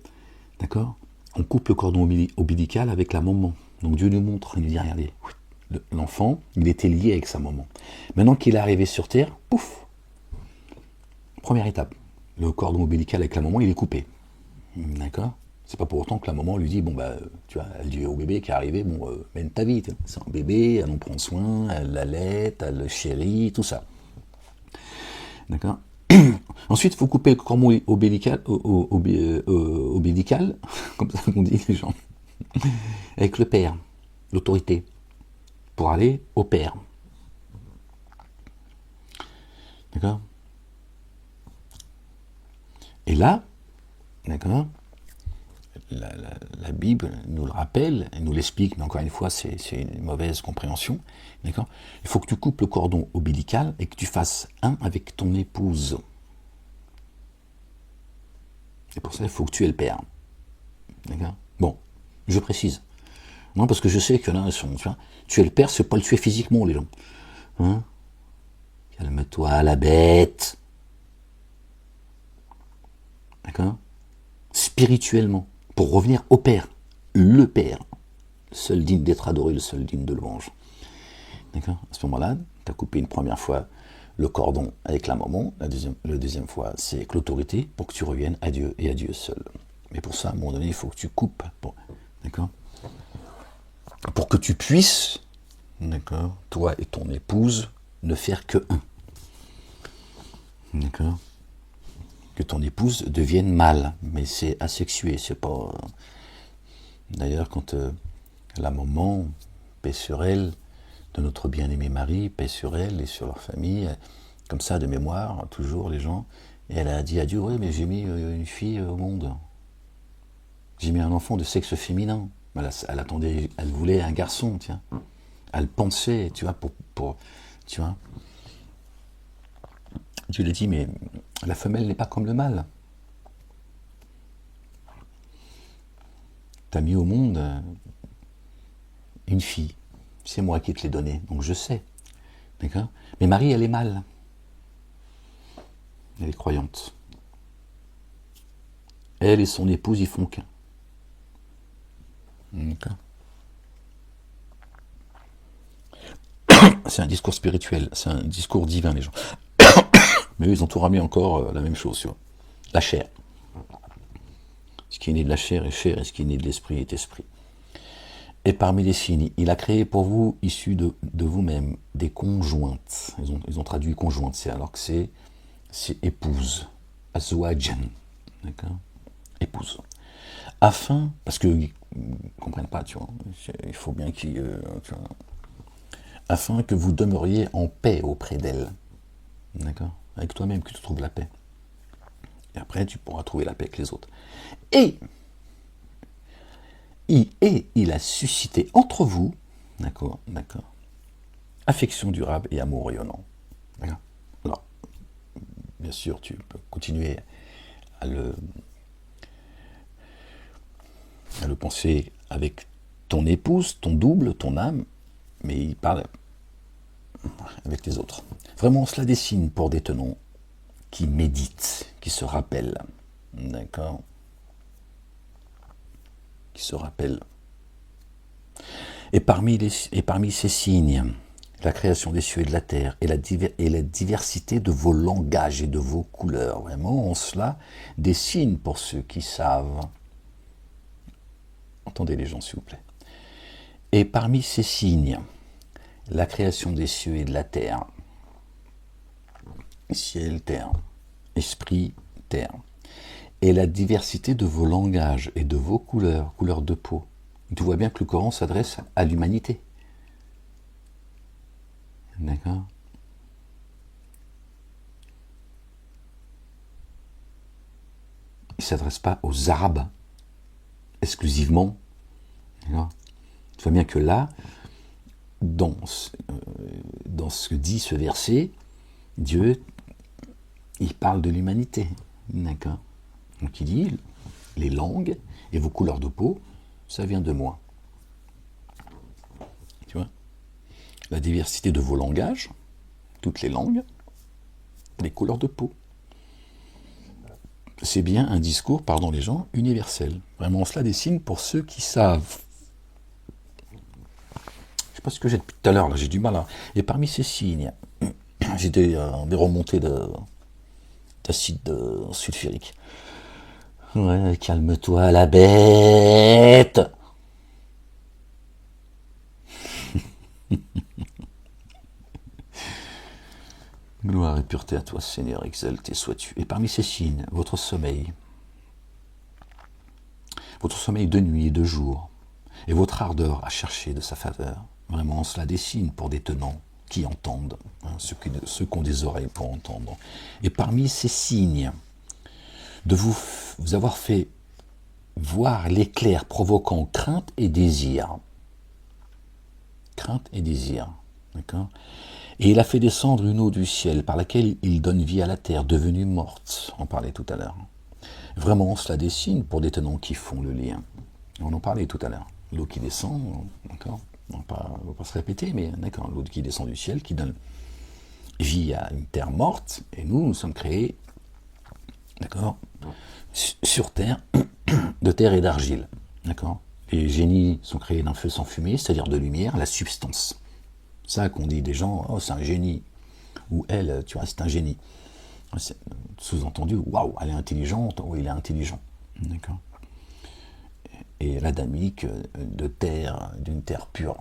d'accord, on coupe le cordon ombilical avec la maman. Donc Dieu nous montre, il nous dit, regardez, l'enfant, il était lié avec sa maman. Maintenant qu'il est arrivé sur Terre, pouf, première étape, le cordon ombilical avec la maman, il est coupé. D'accord. C'est pas pour autant que la maman lui dit, bon bah, tu vois, elle dit au bébé qui est arrivé, bon, mène ta vie, c'est un bébé, elle en prend soin, elle l'allaite, elle le chérit, tout ça. D'accord. Ensuite, il faut couper le cordon ombilical, comme ça qu'on dit les gens, avec le père, l'autorité, pour aller au père. D'accord. Et là, d'accord, la Bible nous le rappelle, elle nous l'explique, mais encore une fois, c'est une mauvaise compréhension. D'accord. Il faut que tu coupes le cordon ombilical et que tu fasses un avec ton épouse. Et pour ça, il faut que tu aies le père. D'accord. Bon, je précise. Non, parce que je sais qu'il y en a qui sont, tu es le père, c'est pas le tuer physiquement, les gens. Hein. Calme-toi, la bête. D'accord. Spirituellement, pour revenir au père, le père, le seul digne d'être adoré, le seul digne de louange. D'accord. À ce moment-là, tu as coupé une première fois le cordon avec la maman, la deuxième fois, c'est avec l'autorité, pour que tu reviennes à Dieu et à Dieu seul. Mais pour ça, à un moment donné, il faut que tu coupes. Bon, d'accord. Pour que tu puisses, d'accord, toi et ton épouse, ne faire que un. D'accord. Que ton épouse devienne mâle, mais c'est asexué, c'est pas. D'ailleurs, quand la maman, paix sur elle, de notre bien-aimé Marie, paix sur elle et sur leur famille, comme ça de mémoire, toujours les gens, et elle a dit à Dieu, oui, mais j'ai mis une fille au monde. J'ai mis un enfant de sexe féminin. Elle attendait, elle voulait un garçon, tiens. Elle pensait, tu vois, tu vois. Dieu lui dit, mais la femelle n'est pas comme le mâle. Tu as mis au monde une fille. C'est moi qui te l'ai donnée, donc je sais. D'accord. Mais Marie, elle est mâle. Elle est croyante. Elle et son épouse, ils font qu'un. D'accord. C'est un discours spirituel, c'est un discours divin, les gens. Mais eux, ils ont tout ramené encore la même chose, tu vois. La chair. Ce qui est né de la chair est chair, et ce qui est né de l'esprit est esprit. Et parmi les signes, il a créé pour vous, issus de vous-même, des conjointes. Ils ont traduit conjointe, alors que c'est épouse. Azwajan. D'accord. Épouse. Afin, parce qu'ils ne comprennent pas, tu vois, il faut bien qu'ils... afin que vous demeuriez en paix auprès d'elle. D'accord. Avec toi-même que tu trouves la paix. Et après, tu pourras trouver la paix avec les autres. Et il a suscité entre vous, d'accord, affection durable et amour rayonnant. D'accord. Alors, bien sûr, tu peux continuer à le penser avec ton épouse, ton double, ton âme, mais il parle avec les autres. Vraiment, cela dessine pour des tenants qui méditent, qui se rappellent. D'accord. Qui se rappellent. Et parmi ces signes, la création des cieux et de la terre, et la diversité de vos langages et de vos couleurs. Vraiment, en cela, des signes pour ceux qui savent. Entendez les gens, s'il vous plaît. Et parmi ces signes, la création des cieux et de la terre, ciel, terre, esprit, terre, et la diversité de vos langages et de vos couleurs, couleurs de peau. Tu vois bien que le Coran s'adresse à l'humanité. D'accord. Il ne s'adresse pas aux Arabes exclusivement. D'accord. Tu vois bien que là, dans ce que dit ce verset, Dieu, il parle de l'humanité. D'accord. Donc il dit, les langues et vos couleurs de peau, ça vient de moi. Tu vois. La diversité de vos langages, toutes les langues, les couleurs de peau. C'est bien un discours, pardon les gens, universel. Vraiment, cela dessine pour ceux qui savent. Je sais pas ce que j'ai depuis tout à l'heure, là, j'ai du mal à... Et parmi ces signes, j'ai des remontées d'acide sulfurique. Ouais, calme-toi, la bête. Gloire et pureté à toi, Seigneur, exalté sois-tu. Et parmi ces signes, votre sommeil de nuit et de jour, et votre ardeur à chercher de sa faveur. Vraiment, cela dessine pour des tenants qui entendent, hein, ceux qui ont des oreilles pour entendre. Et parmi ces signes, de vous avoir fait voir l'éclair provoquant crainte et désir. Crainte et désir. D'accord. Et il a fait descendre une eau du ciel par laquelle il donne vie à la terre, devenue morte. On parlait tout à l'heure. Vraiment, cela dessine pour des tenants qui font le lien. On en parlait tout à l'heure. L'eau qui descend, d'accord. On ne va pas se répéter, mais d'accord, l'eau qui descend du ciel, qui donne vie à une terre morte, et nous sommes créés, d'accord, sur terre, de terre et d'argile, d'accord. Les génies sont créés d'un feu sans fumée, c'est-à-dire de lumière, la substance. Ça qu'on dit des gens, oh c'est un génie, ou elle, tu vois, c'est un génie. Sous-entendu, waouh, elle est intelligente, ou il est intelligent, d'accord. Et l'adamique de terre, d'une terre pure.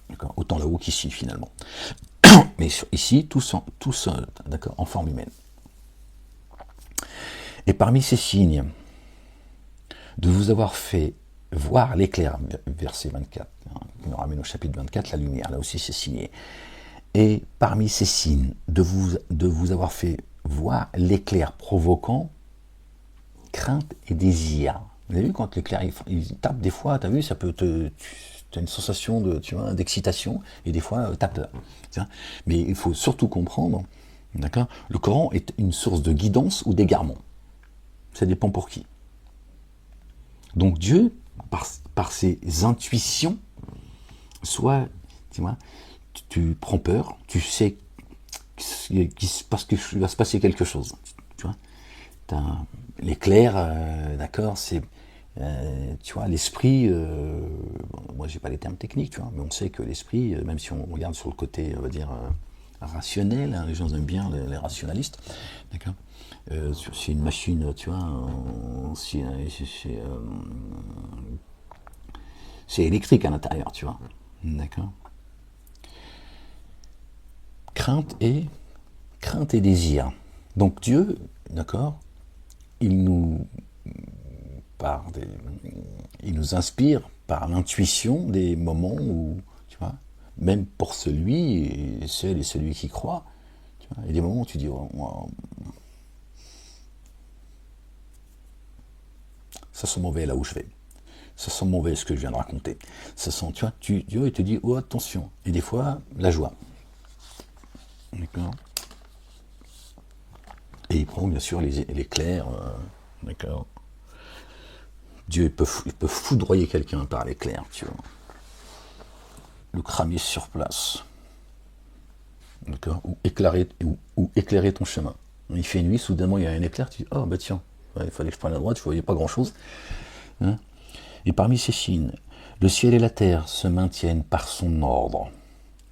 D'accord. Autant là-haut qu'ici finalement. Mais ici, tous d'accord, en forme humaine. Et parmi ces signes, de vous avoir fait voir l'éclair, verset 24, hein, qui nous ramène au chapitre 24, la lumière, là aussi c'est signé. Et parmi ces signes, de vous avoir fait voir l'éclair provoquant crainte et désir. Vous avez vu quand l'éclair il tape des fois, t'as vu, ça peut tu as une sensation de, tu vois, d'excitation et des fois t'as peur. Mais il faut surtout comprendre, d'accord, le Coran est une source de guidance ou d'égarement. Ça dépend pour qui. Donc Dieu, par ses intuitions, soit, tu vois, tu prends peur, tu sais qu'il va se passer quelque chose. Tu vois, l'éclair, d'accord, c'est, tu vois, l'esprit, moi j'ai pas les termes techniques, tu vois, mais on sait que l'esprit, même si on regarde sur le côté, on va dire, rationnel, hein, les gens aiment bien les rationalistes, d'accord, c'est une machine, tu vois, c'est électrique à l'intérieur, tu vois, d'accord. Crainte et désir. Donc Dieu, d'accord, il nous inspire par l'intuition des moments où, tu vois, même pour celui qui croit, tu vois, il y a des moments où tu dis, oh, wow, ça sent mauvais là où je vais. ça sent mauvais ce que je viens de raconter. Ça sent, tu vois, Dieu il te dit, oh attention. Et des fois, la joie. D'accord. Et il prend bien sûr les clairs, d'accord. Dieu il peut foudroyer quelqu'un par l'éclair, tu vois. Le cramer sur place. D'accord. Ou éclairer ton chemin. Il fait nuit, soudainement il y a un éclair, tu dis, oh bah tiens, ouais, il fallait que je prenne la droite, tu voyais pas grand chose. Hein. Et parmi ces signes, le ciel et la terre se maintiennent par son ordre.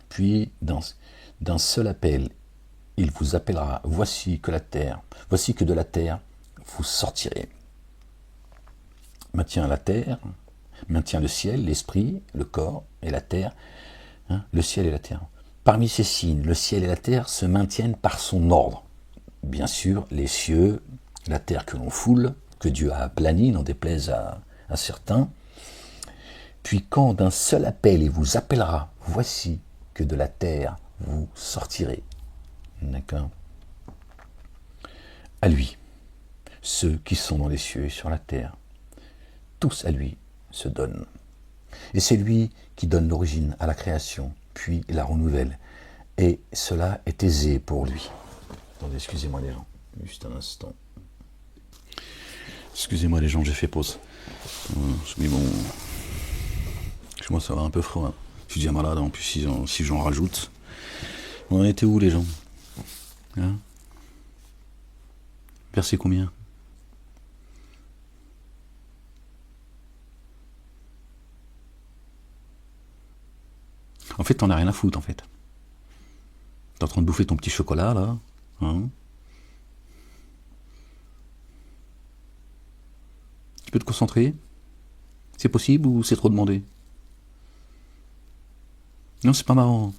Puis, d'un seul appel, il vous appellera, voici que de la terre, vous sortirez. Maintient la terre, maintient le ciel, l'esprit, le corps et la terre, hein, le ciel et la terre. Parmi ces signes, le ciel et la terre se maintiennent par son ordre. Bien sûr, les cieux, la terre que l'on foule, que Dieu a aplani, n'en déplaise à certains. Puis quand d'un seul appel il vous appellera, voici que de la terre vous sortirez. D'accord. À lui, ceux qui sont dans les cieux et sur la terre, tous à lui se donnent. Et c'est lui qui donne l'origine à la création, puis la renouvelle. Et cela est aisé pour lui. Attendez, excusez-moi les gens, juste un instant. Excusez-moi les gens, j'ai fait pause. Mais bon, je commence à avoir un peu froid. Je suis déjà malade, en plus si j'en rajoute. On en était où les gens, hein? Verset combien? En fait, t'en as rien à foutre, en fait. T'es en train de bouffer ton petit chocolat, là. Hein? Tu peux te concentrer? C'est possible ou c'est trop demandé? Non, c'est pas marrant.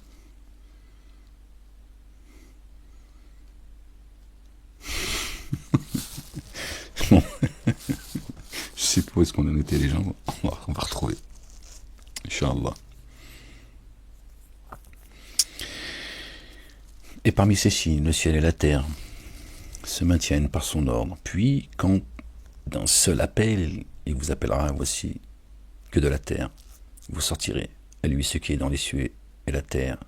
Bon. Je sais pas où est-ce qu'on a noté les gens. On va retrouver. Inch'Allah. Et parmi ces signes, le ciel et la terre se maintiennent par son ordre. Puis, quand d'un seul appel, il vous appellera, voici que de la terre, vous sortirez. À lui ce qui est dans les cieux et la terre,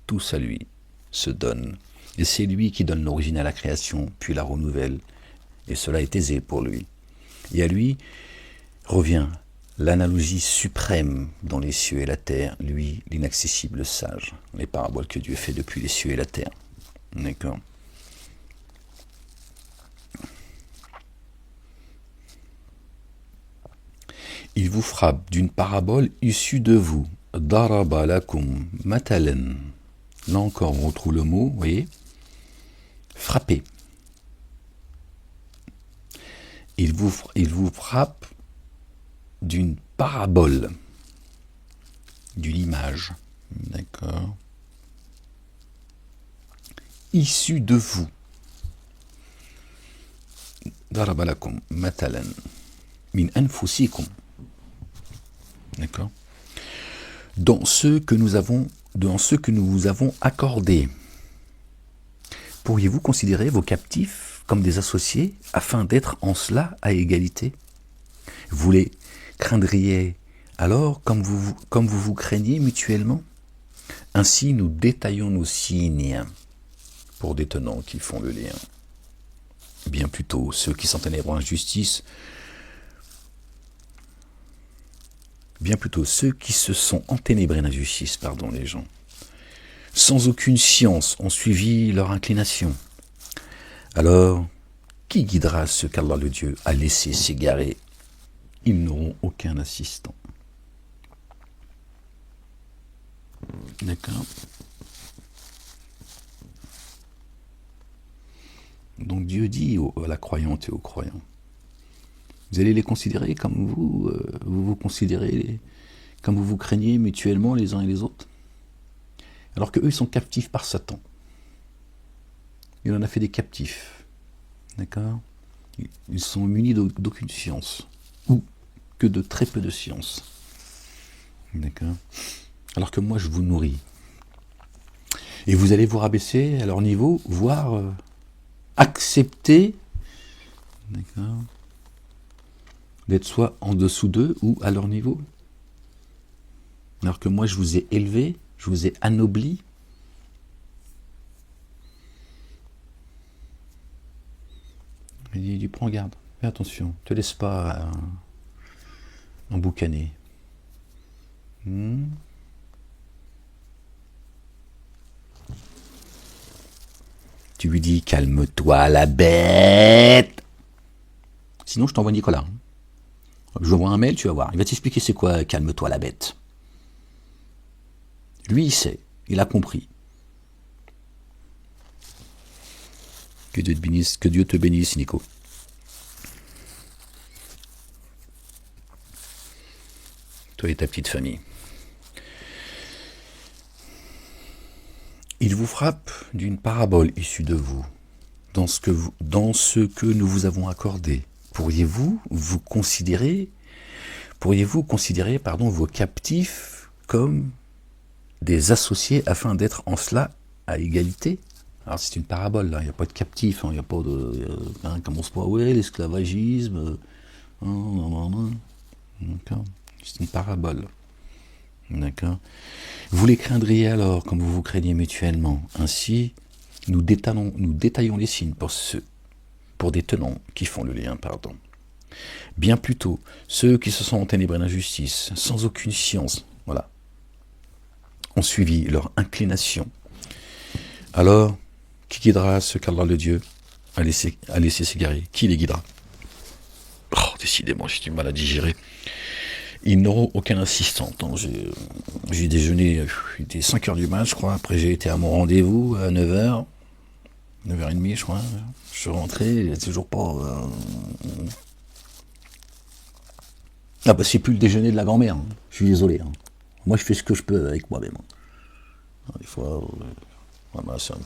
tous à lui se donnent. Et c'est lui qui donne l'origine à la création, puis la renouvelle. Et cela est aisé pour lui. Et à lui revient l'analogie suprême dans les cieux et la terre, lui, l'inaccessible sage. Les paraboles que Dieu fait depuis les cieux et la terre. D'accord. Il vous frappe d'une parabole issue de vous. Daraba lakum matalan. Là encore, on retrouve le mot, vous voyez, frapper. Il vous frappe d'une parabole, d'une image, d'accord, issue de vous. Daraba lakum matalan min anfusikum. D'accord. Dans ce que nous vous avons accordé. Pourriez-vous considérer vos captifs comme des associés afin d'être en cela à égalité? Vous les craindriez alors comme vous craignez mutuellement? Ainsi nous détaillons nos signes pour des tenants qui font le lien. Bien plutôt ceux qui s'enténèbrent en injustice, bien plutôt ceux qui se sont enténébrés en injustice, les gens, sans aucune science, ont suivi leur inclination. Alors, qui guidera ceux qu'Allah le Dieu a laissé s'égarer? Ils n'auront aucun assistant. D'accord. Donc Dieu dit à la croyante et aux croyants, vous allez les considérer comme vous considérez, comme vous craignez mutuellement les uns et les autres, alors qu'eux ils sont captifs par Satan. Il en a fait des captifs, d'accord. Ils sont munis d'aucune science, ou que de très peu de science, d'accord. Alors que moi je vous nourris, et vous allez vous rabaisser à leur niveau, voire accepter, d'accord, d'être soit en dessous d'eux ou à leur niveau. Alors que moi, je vous ai élevé, je vous ai anobli. Il dit, prends garde, fais attention, te laisse pas emboucaner. Tu lui dis, calme-toi la bête. Sinon, je t'envoie Nicolas. Je lui envoie un mail, tu vas voir. Il va t'expliquer c'est quoi, calme-toi la bête. Lui, il sait, il a compris. Que Dieu te bénisse, Nico. Toi et ta petite famille. Il vous frappe d'une parabole issue de vous, dans ce que nous vous avons accordé. Pourriez-vous considérer vos captifs comme des associés afin d'être en cela à égalité? Alors c'est une parabole, là, il n'y a pas de captif, il n'y a pas de... commence pas, ouais, l'esclavagisme... D'accord. C'est une parabole. D'accord. Vous les craindriez alors, comme vous vous craignez mutuellement. Ainsi, nous détaillons les signes pour des tenants qui font le lien, pardon. Bien plutôt, ceux qui se sont enténébrés d'injustice, sans aucune science, voilà, ont suivi leur inclination. Alors, qui guidera ce qu'Allah le Dieu a laissé s'égarer? Qui les guidera? Oh, décidément, j'ai du mal à digérer. Ils n'auront aucun assistant. J'ai déjeuné, il était 5h du mat, je crois. Après, j'ai été à mon rendez-vous à 9h. 9h30, je crois. Je suis rentré, il n'y a toujours pas... Ah bah c'est plus le déjeuner de la grand-mère. Je suis désolé. Moi, je fais ce que je peux avec moi-même. Des fois, voilà, c'est un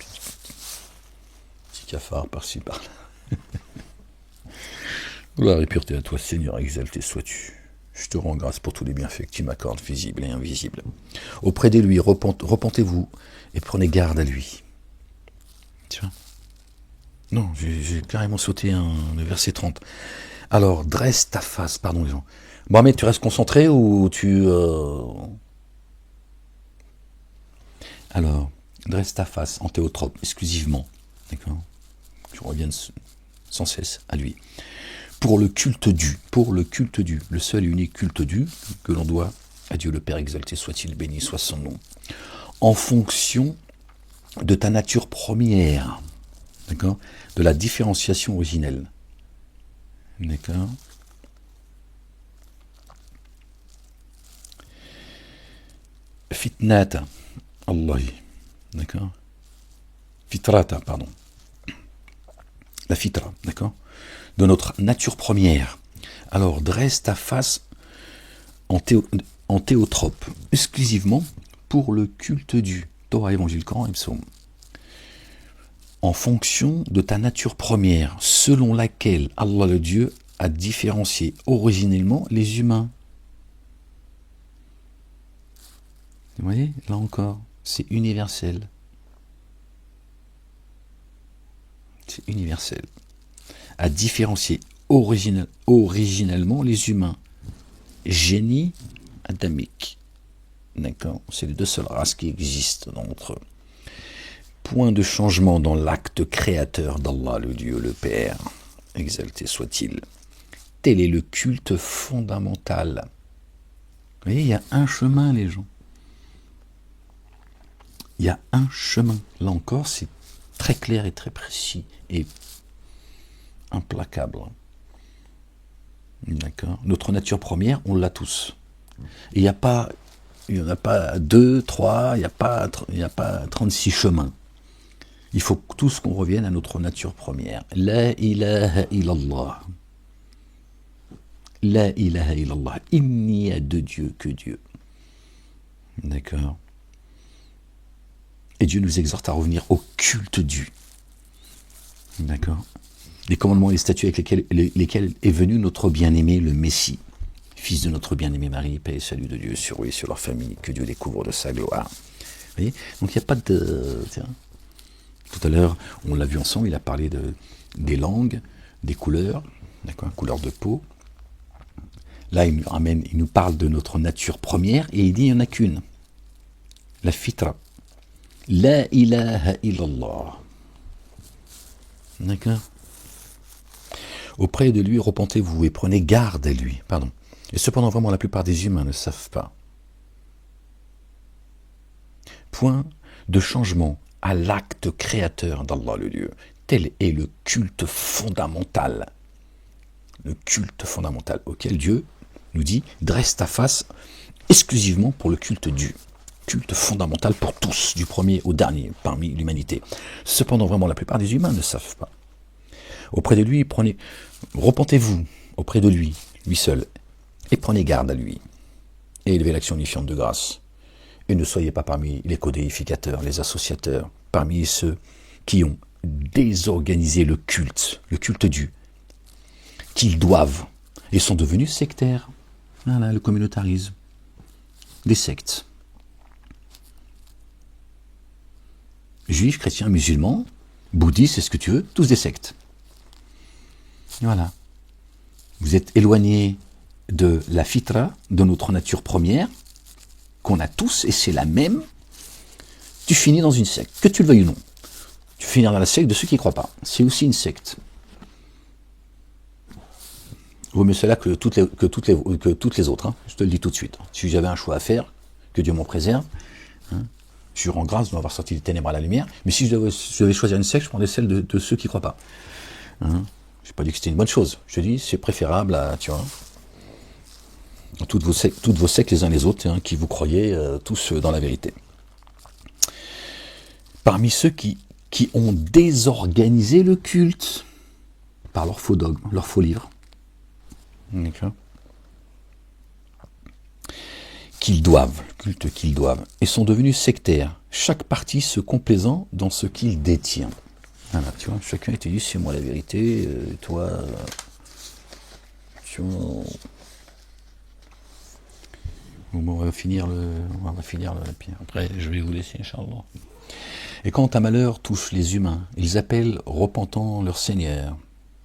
petit cafard par-ci, par-là. Gloire et pureté à toi, Seigneur, exalté sois-tu. Je te rends grâce pour tous les bienfaits que tu m'accordes, visibles et invisibles. Auprès de lui, repentez-vous et prenez garde à lui. Tiens. Non, j'ai carrément sauté le verset 30. Alors, dresse ta face, pardon les gens. Mohamed, tu restes concentré ou tu... Alors, dresse ta face en théotrope, exclusivement. D'accord? Tu reviens sans cesse à lui. Pour le culte dû, le seul et unique culte dû que l'on doit à Dieu le Père exalté soit-il, béni soit son nom, en fonction de ta nature première, d'accord, de la différenciation originelle, d'accord. Fitnata, Allah, d'accord. Fitrata, pardon. La fitra, d'accord, de notre nature première. Alors, dresse ta face en théotrope, exclusivement pour le culte du Torah, Évangile, Coran et Psaume. En fonction de ta nature première, selon laquelle Allah le Dieu a différencié originellement les humains. Vous voyez, là encore, c'est universel. C'est universel. À différencier originellement les humains. Génie adamique. D'accord? C'est les deux seules races qui existent entre eux. Point de changement dans l'acte créateur d'Allah, le Dieu, le Père. Exalté soit-il. Tel est le culte fondamental. Vous voyez, il y a un chemin, les gens. Il y a un chemin. Là encore, c'est très clair et très précis et implacable. D'accord. Notre nature première, on l'a tous. Et il n'y en a pas 2, 3, il n'y a pas 36 chemins. Il faut tous qu'on revienne à notre nature première. La ilaha illallah. La ilaha illallah. Il n'y a de Dieu que Dieu. D'accord. Et Dieu nous exhorte à revenir au culte dû. D'accord. Les commandements et les statuts avec lesquels est venu notre bien-aimé, le Messie, fils de notre bien-aimé Marie, paix et salut de Dieu sur eux et sur leur famille, que Dieu découvre de sa gloire. Vous voyez? Donc il n'y a pas de... Tiens. Tout à l'heure, on l'a vu ensemble, il a parlé des langues, des couleurs, d'accord, couleur de peau, Là, il nous parle de notre nature première et il dit il n'y en a qu'une. La fitra. La ilaha illallah. D'accord. Auprès de lui, repentez-vous et prenez garde à lui. Pardon. Et cependant, vraiment, la plupart des humains ne savent pas. Point de changement à l'acte créateur d'Allah le Dieu. Tel est le culte fondamental. Le culte fondamental auquel Dieu nous dit dresse ta face exclusivement pour le culte du. Culte fondamental pour tous, du premier au dernier parmi l'humanité. Cependant, vraiment, la plupart des humains ne savent pas. Auprès de lui, repentez-vous auprès de lui, lui seul, et prenez garde à lui. Et élevez l'action unifiante de grâce. Et ne soyez pas parmi les codéificateurs, les associateurs, parmi ceux qui ont désorganisé le culte du, qu'ils doivent, et sont devenus sectaires. Voilà, le communautarisme. Des sectes. Juifs, chrétiens, musulmans, bouddhistes, c'est ce que tu veux, tous des sectes. Voilà. Vous êtes éloignés de la fitra, de notre nature première, qu'on a tous, et c'est la même. Tu finis dans une secte, que tu le veuilles ou non. Tu finis dans la secte de ceux qui ne croient pas. C'est aussi une secte. Vaut mieux cela que toutes les autres. Hein. Je te le dis tout de suite. Si j'avais un choix à faire, que Dieu m'en préserve, hein, je rends grâce d'avoir sorti des ténèbres à la lumière, mais si je devais choisir une secte, je prendrais celle de ceux qui ne croient pas. Hein. Je n'ai pas dit que c'était une bonne chose. Je te dis, c'est préférable à, tu vois, toutes vos sectes les uns les autres, hein, qui vous croyez tous dans la vérité. Parmi ceux qui ont désorganisé le culte par leurs faux dogmes, leurs faux livres, d'accord, qu'ils doivent, le culte qu'ils doivent, et sont devenus sectaires, chaque partie se complaisant dans ce qu'il détient. Voilà, tu vois, chacun était dit, c'est moi la vérité, toi, tu vois, on va finir le puis après je vais vous laisser, Inch'Allah. Et quand un malheur touche les humains, ils appellent repentant leur Seigneur.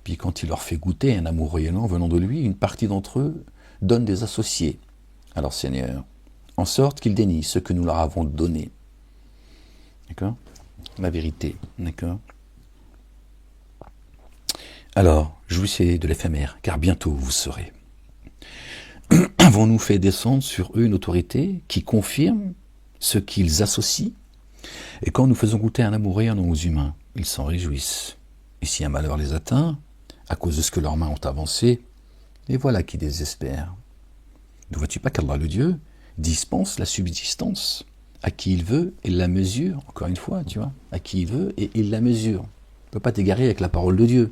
Puis quand il leur fait goûter un amour rayonnant venant de lui, une partie d'entre eux donne des associés à leur Seigneur, en sorte qu'ils dénient ce que nous leur avons donné. D'accord ? La vérité. D'accord ? Alors, jouissez de l'éphémère, car bientôt vous serez. Avons-nous fait descendre sur eux une autorité qui confirme ce qu'ils associent? Et quand nous faisons goûter un amour rayonnant aux humains, ils s'en réjouissent. Et si un malheur les atteint, à cause de ce que leurs mains ont avancé, les voilà qui désespèrent. Ne vois-tu pas qu'Allah le Dieu dispense la subsistance à qui il veut et la mesure, encore une fois, tu vois, à qui il veut et il la mesure. Tu ne peux pas t'égarer avec la parole de Dieu.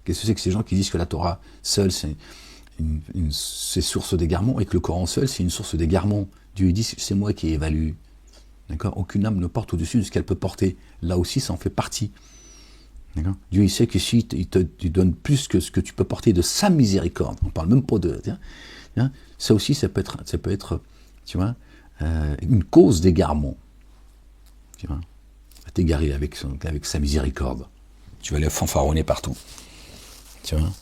Qu'est-ce que c'est que ces gens qui disent que la Torah seule, c'est source d'égarement et que le Coran seul, c'est une source d'égarement? Dieu dit, c'est moi qui évalue. D'accord ? Aucune âme ne porte au-dessus de ce qu'elle peut porter. Là aussi, ça en fait partie. D'accord ? Dieu, il sait que si il te donne plus que ce que tu peux porter de sa miséricorde, on parle même pas de... ça aussi, ça peut être tu vois, une cause d'égarement. Tu vois, à t'égarer avec sa miséricorde. Tu vas aller fanfaronner partout. Tu vois,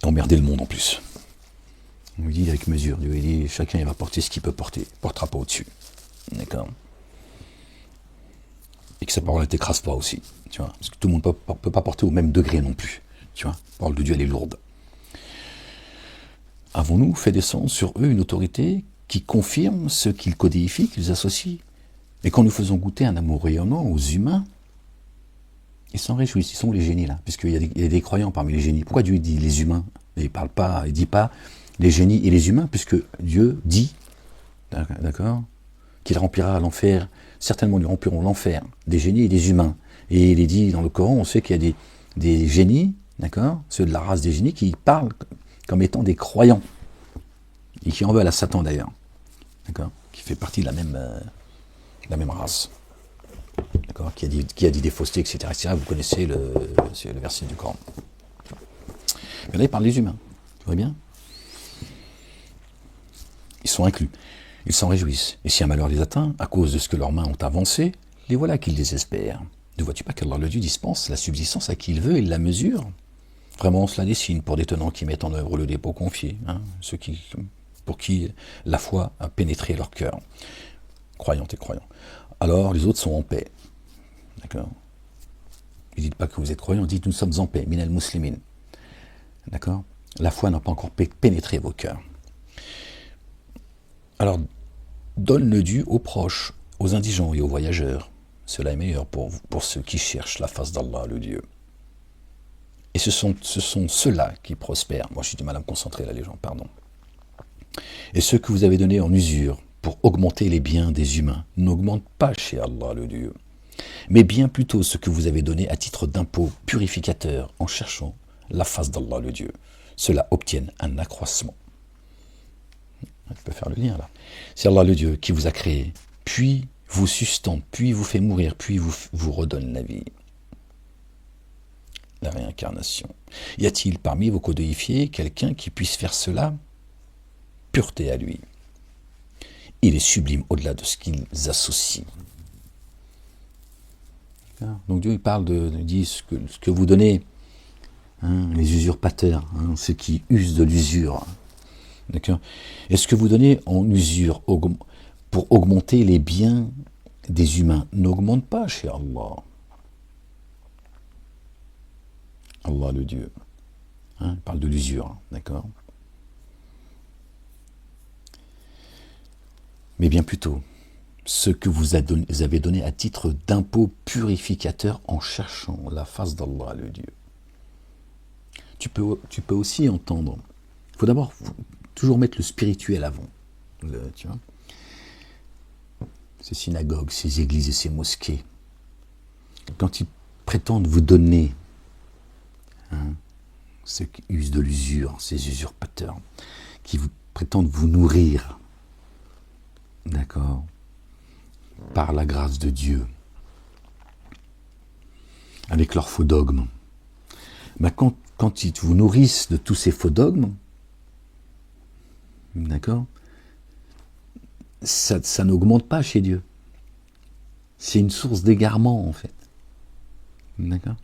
emmerder le monde en plus. On lui dit avec mesure. Dieu dit, chacun il va porter ce qu'il peut porter. Il ne portera pas au-dessus. D'accord ? Et que sa parole ne t'écrase pas aussi. Tu vois, parce que tout le monde ne peut pas porter au même degré non plus. Tu vois, la parole de Dieu, elle est lourde. Avons-nous fait descendre sur eux une autorité qui confirme ce qu'ils codifient, qu'ils associent? Et quand nous faisons goûter un amour rayonnant aux humains, ils s'en réjouissent. Ils sont les génies là, puisqu'il y a des croyants parmi les génies. Pourquoi Dieu dit les humains? Il ne dit pas les génies et les humains, puisque Dieu dit, d'accord, qu'il remplira l'enfer, certainement ils rempliront l'enfer des génies et des humains. Et il est dit dans le Coran, on sait qu'il y a des génies, d'accord, ceux de la race des génies qui parlent comme étant des croyants, et qui en veulent à Satan d'ailleurs, d'accord, qui fait partie de la même race, d'accord, qui a dit des faussetés, etc. Vous connaissez le verset du Coran. Mais là, il parle des humains, tu vois bien? Ils sont inclus, ils s'en réjouissent. Et si un malheur les atteint, à cause de ce que leurs mains ont avancé, les voilà qu'ils désespèrent. Ne vois-tu pas qu'Allah le Dieu dispense la subsistance à qui il veut et la mesure, Vraiment, cela dessine pour des tenants qui mettent en œuvre le dépôt confié, hein, pour qui la foi a pénétré leur cœur, croyantes et croyants. Alors, les autres sont en paix. D'accord? Ne dites pas que vous êtes croyants, dites nous sommes en paix, minal muslimin. D'accord? La foi n'a pas encore pénétré vos cœurs. Alors, donne le dû aux proches, aux indigents et aux voyageurs. Cela est meilleur pour ceux qui cherchent la face d'Allah, le Dieu. Et ce sont ceux-là qui prospèrent. Moi, j'ai du mal à me concentrer là, les gens, pardon. Et ceux que vous avez donnés en usure pour augmenter les biens des humains n'augmentent pas chez Allah, le Dieu, mais bien plutôt ce que vous avez donné à titre d'impôt purificateur en cherchant la face d'Allah, le Dieu. Cela obtienne un accroissement. Tu peux faire le lien là. C'est Allah, le Dieu, qui vous a créé, puis vous sustente, puis vous fait mourir, puis vous redonne la vie. La réincarnation. Y a-t-il parmi vos codéifiés quelqu'un qui puisse faire cela? Pureté à lui. Il est sublime au-delà de ce qu'ils associent. Donc Dieu il parle il dit ce que vous donnez, hein, les usurpateurs, hein, ceux qui usent de l'usure. D'accord? Et ce que vous donnez en usure pour augmenter les biens des humains n'augmente pas chez Allah. Allah le Dieu. Hein, il parle de l'usure, d'accord? Mais bien plutôt, ce que vous avez donné à titre d'impôt purificateur en cherchant la face d'Allah le Dieu. Tu peux aussi entendre. Il faut d'abord toujours mettre le spirituel avant. Tu vois, ces synagogues, ces églises et ces mosquées, quand ils prétendent vous donner, hein, ceux qui usent de l'usure, ces usurpateurs, qui prétendent vous nourrir, d'accord, par la grâce de Dieu, avec leurs faux dogmes. Mais quand ils vous nourrissent de tous ces faux dogmes, d'accord, ça n'augmente pas chez Dieu. C'est une source d'égarement, en fait. D'accord?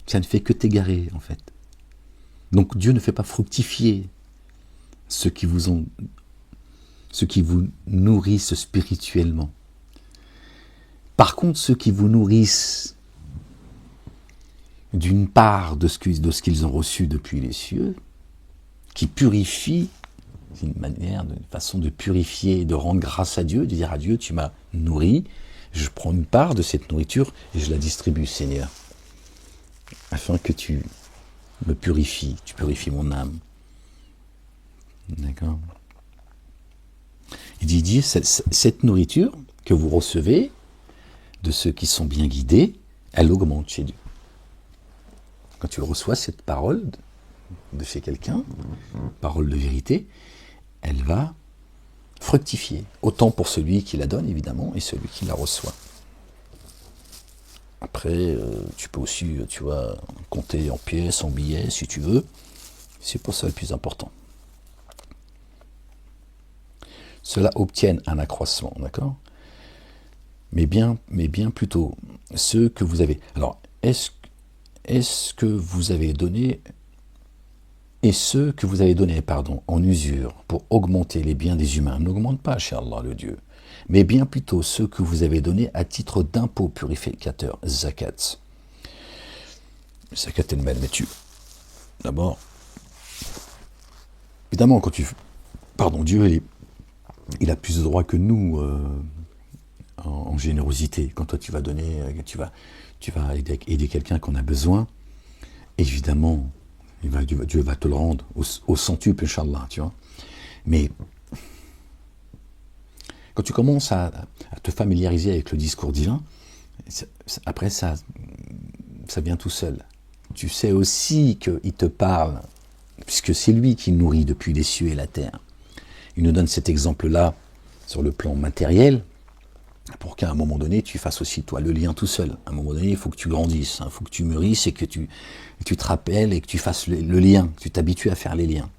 Ça ne fait que t'égarer, en fait. Donc Dieu ne fait pas fructifier ceux qui vous nourrissent spirituellement. Par contre, ceux qui vous nourrissent d'une part de ce qu'ils ont reçu depuis les cieux, qui purifient, c'est une façon de purifier, de rendre grâce à Dieu, de dire à Dieu, tu m'as nourri, je prends une part de cette nourriture et je la distribue, Seigneur, afin que tu me purifies, tu purifies mon âme. D'accord? Il dit, cette nourriture que vous recevez de ceux qui sont bien guidés, elle augmente chez Dieu. Quand tu reçois cette parole de chez quelqu'un, parole de vérité, elle va fructifier. Autant pour celui qui la donne, évidemment, et celui qui la reçoit. Après, tu peux aussi, tu vois, compter en pièces, en billets, si tu veux. C'est pour ça le plus important. Cela obtienne un accroissement, d'accord? Mais bien plutôt, ceux que vous avez... Alors, est-ce que vous avez donné... Et ceux que vous avez donnés, en usure, pour augmenter les biens des humains, n'augmentent pas chez Allah le Dieu, mais bien plutôt ceux que vous avez donnés à titre d'impôt purificateur, zakat. Zakat el-mal, mais d'abord, évidemment, quand Dieu, il a plus de droits que nous en générosité. Quand toi tu vas donner, tu vas aider quelqu'un qu'on a besoin, évidemment, Dieu va te le rendre au centuple, Inch'Allah, tu vois. Mais quand tu commences à te familiariser avec le discours divin, après ça vient tout seul. Tu sais aussi qu'il te parle, puisque c'est lui qui nourrit depuis les cieux et la terre. Il nous donne cet exemple-là sur le plan matériel, pour qu'à un moment donné, tu fasses aussi, toi, le lien tout seul. À un moment donné, il faut que tu grandisses, il faut que tu mûrisses et que tu te rappelles et que tu fasses le lien, que tu t'habitues à faire les liens.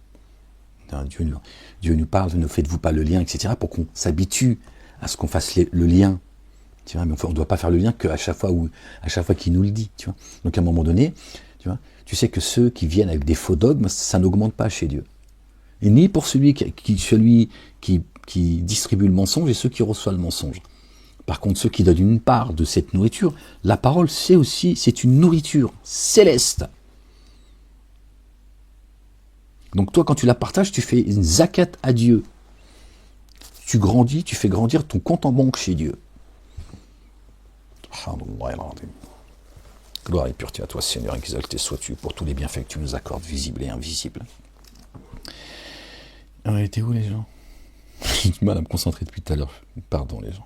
Dieu nous parle, ne faites-vous pas le lien, etc., pour qu'on s'habitue à ce qu'on fasse le lien. Tu vois, mais on ne doit pas faire le lien qu'à chaque fois qu'il nous le dit. Tu vois. Donc à un moment donné, Tu vois, tu sais que ceux qui viennent avec des faux dogmes, ça n'augmente pas chez Dieu. Et ni pour celui qui distribue le mensonge et ceux qui reçoivent le mensonge. Par contre, ceux qui donnent une part de cette nourriture, la parole, c'est une nourriture céleste. Donc toi, quand tu la partages, tu fais une zakat à Dieu. Tu grandis, tu fais grandir ton compte en banque chez Dieu. Gloire et pureté à toi, Seigneur, exalté sois-tu pour tous les bienfaits que tu nous accordes, visibles et invisibles. On était où les gens? J'ai du mal à me concentrer depuis tout à l'heure. Pardon les gens.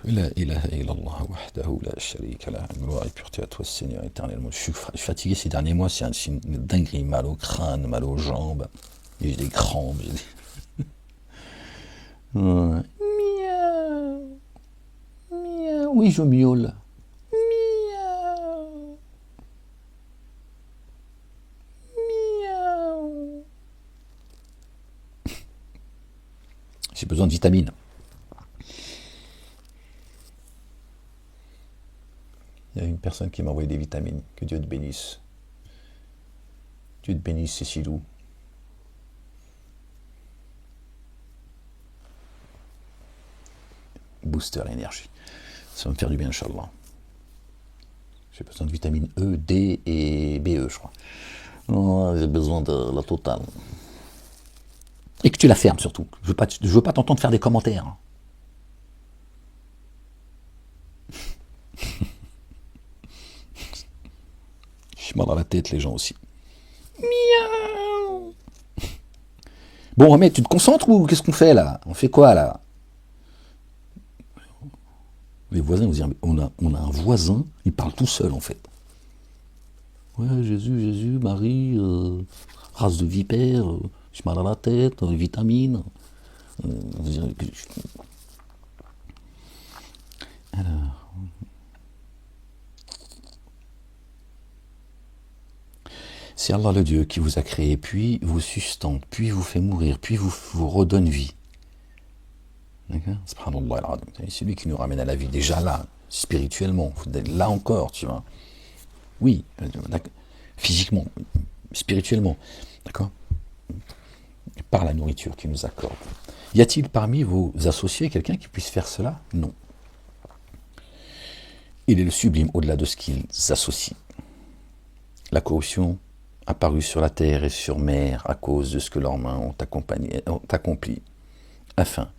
La ilaha illallah wahdahu la sharika lah. Gloire et pureté à toi, Seigneur, éternellement. Je suis fatigué ces derniers mois, c'est une dinguerie, mal au crâne, mal aux jambes. J'ai des crampes. Ouais. Miaou. Miaou. Oui, je miaule. Miaou. Miaou. J'ai besoin de vitamines. Il y a une personne qui m'a envoyé des vitamines. Que Dieu te bénisse. Dieu te bénisse, Cécilou. Booster énergie. Ça va me faire du bien, Inch'Allah. J'ai besoin de vitamine E, D et BE, je crois. Oh, j'ai besoin de la totale. Et que tu la fermes surtout. Je veux pas t'entendre faire des commentaires. J'ai mal à la tête, les gens aussi. Miaou. Bon, Ahmed, tu te concentres ou qu'est-ce qu'on fait là? On fait quoi là? Les voisins vont dire, on a un voisin, il parle tout seul en fait. Ouais, Jésus, Marie, race de vipère, j'ai mal à la tête, vitamines. Alors. C'est Allah le Dieu qui vous a créé, puis vous sustente, puis vous fait mourir, puis vous redonne vie. D'accord? Subhanallah, c'est lui qui nous ramène à la vie, déjà là, spirituellement, là encore, tu vois. Oui, physiquement, spirituellement, d'accord? Par la nourriture qu'il nous accorde. Y a-t-il parmi vos associés quelqu'un qui puisse faire cela? Non. Il est le sublime au-delà de ce qu'ils associent. La corruption apparue sur la terre et sur mer à cause de ce que leurs mains ont accompli, afin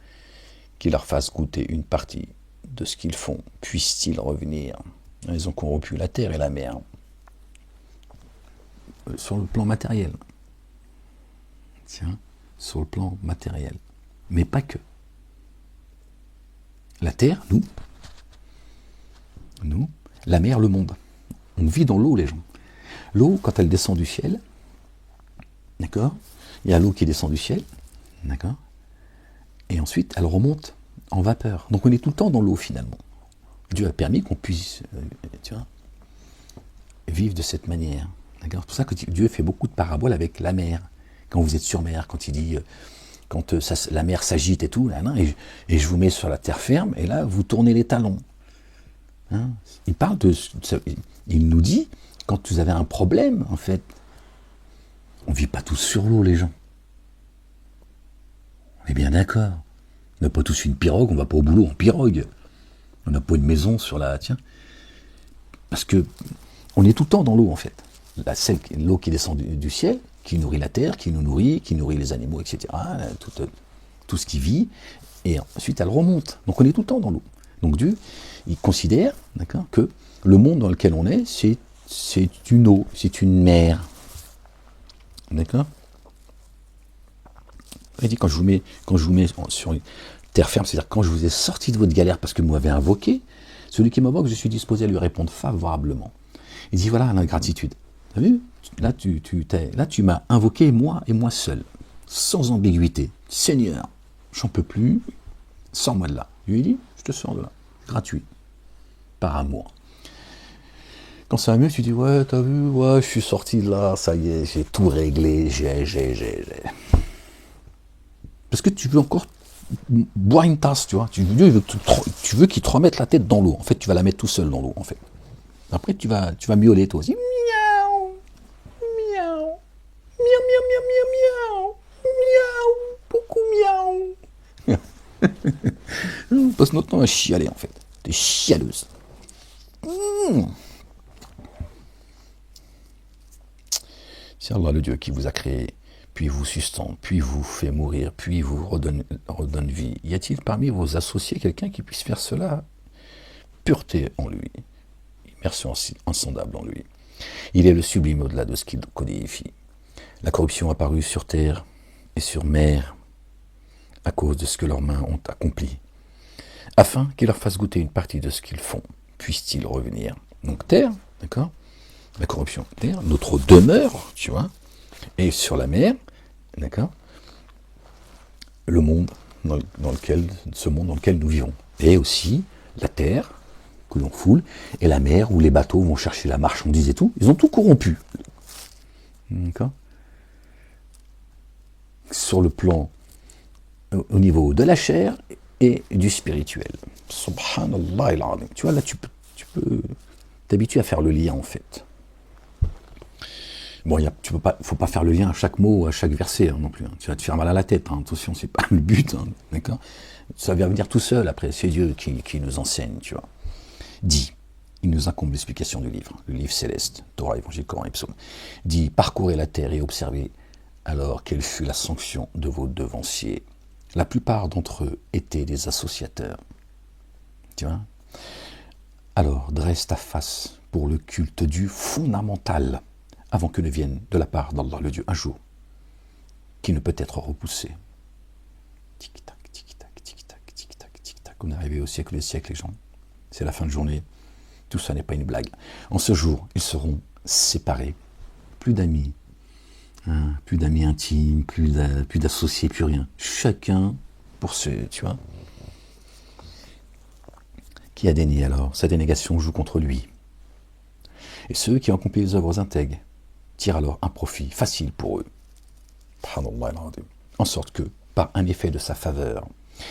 qu'ils leur fassent goûter une partie de ce qu'ils font. Puissent-ils revenir? Ils ont corrompu la terre et la mer. Sur le plan matériel. Tiens, sur le plan matériel. Mais pas que. La terre, nous, la mer, le monde. On vit dans l'eau, les gens. L'eau, quand elle descend du ciel, d'accord? Il y a l'eau qui descend du ciel, d'accord? Et ensuite, elle remonte en vapeur. Donc on est tout le temps dans l'eau, finalement. Dieu a permis qu'on puisse, tu vois, vivre de cette manière. D'accord? C'est pour ça que Dieu fait beaucoup de paraboles avec la mer. Quand vous êtes sur mer, quand il dit, quand la mer s'agite et tout, là, et je vous mets sur la terre ferme, et là, vous tournez les talons. Hein? Il nous dit, quand vous avez un problème, en fait, on ne vit pas tous sur l'eau, les gens. On est bien d'accord. On n'a pas tous une pirogue, on ne va pas au boulot en pirogue. On n'a pas une maison sur la... Tiens. Parce que on est tout le temps dans l'eau, en fait. L'eau qui descend du ciel, qui nourrit la terre, qui nous nourrit, qui nourrit les animaux, etc. Tout ce qui vit. Et ensuite, elle remonte. Donc on est tout le temps dans l'eau. Donc Dieu, il considère, d'accord, que le monde dans lequel on est, c'est une eau, c'est une mer. D'accord? Il dit, quand je vous mets sur une terre ferme, c'est-à-dire quand je vous ai sorti de votre galère parce que vous m'avez invoqué, celui qui m'invoque, je suis disposé à lui répondre favorablement. Il dit, voilà la gratitude. Tu as vu? Là, tu m'as invoqué, moi et moi seul, sans ambiguïté. Seigneur, j'en peux plus, sors-moi de là. Je lui ai dit, je te sors de là, gratuit, par amour. Quand ça va mieux, tu dis, ouais, t'as vu, ouais, je suis sorti de là, ça y est, j'ai tout réglé, j'ai. Parce que tu veux encore boire une tasse, tu vois. Tu veux qu'il te remette la tête dans l'eau. En fait, tu vas la mettre tout seul dans l'eau, en fait. Après, tu vas miauler toi aussi. Miaou, miaou, miaou, miaou, miaou, miaou, miaou, beaucoup miaou. On passe notre temps à chialer en fait. T'es chialeuse. C'est Allah le Dieu qui vous a créé, puis vous sustente, puis vous fait mourir, puis vous redonne vie. Y a-t-il parmi vos associés quelqu'un qui puisse faire cela? Pureté en lui, immersion insondable en lui. Il est le sublime au-delà de ce qu'il codifie. La corruption apparue sur terre et sur mer à cause de ce que leurs mains ont accompli, afin qu'il leur fasse goûter une partie de ce qu'ils font. Puisse-t-il revenir? Donc terre, d'accord? La corruption, terre, notre demeure, tu vois, et sur la mer, d'accord? Le monde ce monde dans lequel nous vivons. Et aussi la terre que l'on foule, et la mer où les bateaux vont chercher la marchandise et tout. Ils ont tout corrompu. D'accord? Sur le plan, au niveau de la chair et du spirituel. Subhanallah il-azim. Tu vois, là, tu peux t'habituer à faire le lien, en fait. Bon, faut pas faire le lien à chaque mot, à chaque verset non plus. Tu vas te faire mal à la tête. Attention, c'est pas le but. D'accord? Ça va venir tout seul après. C'est Dieu qui nous enseigne, tu vois. Dit, il nous incombe l'explication du livre, le livre céleste, Torah, Évangile, Coran et Psaume. Dit, parcourez la terre et observez alors quelle fut la sanction de vos devanciers. La plupart d'entre eux étaient des associateurs. Tu vois? Alors, dresse ta face pour le culte du fondamental, avant que ne vienne de la part d'Allah le Dieu un jour qui ne peut être repoussé. Tic-tac, tic-tac, tic-tac, tic-tac, tic-tac. On est arrivé au siècle des siècles, les gens. C'est la fin de journée. Tout ça n'est pas une blague. En ce jour, ils seront séparés. Plus d'amis, plus d'amis intimes, plus d'associés, plus rien. Chacun pour ceux, tu vois. Qui a dénié alors? Sa dénégation joue contre lui. Et ceux qui ont accompli les œuvres intègres tirent alors un profit facile pour eux. En sorte que, par un effet de sa faveur,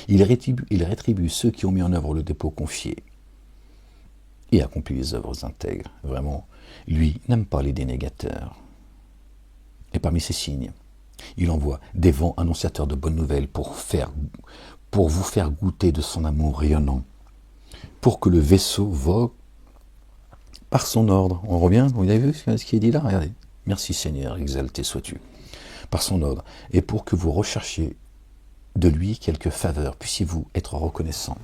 il rétribue ceux qui ont mis en œuvre le dépôt confié et accompli les œuvres intègres. Vraiment, lui n'aime pas les dénégateurs. Et parmi ces signes, il envoie des vents annonciateurs de bonnes nouvelles pour vous faire goûter de son amour rayonnant, pour que le vaisseau vogue par son ordre. On revient, vous avez vu ce qui est dit là? Regardez. Merci Seigneur, exalté sois-tu. Par son ordre. Et pour que vous recherchiez de lui quelques faveurs, puissiez-vous être reconnaissants.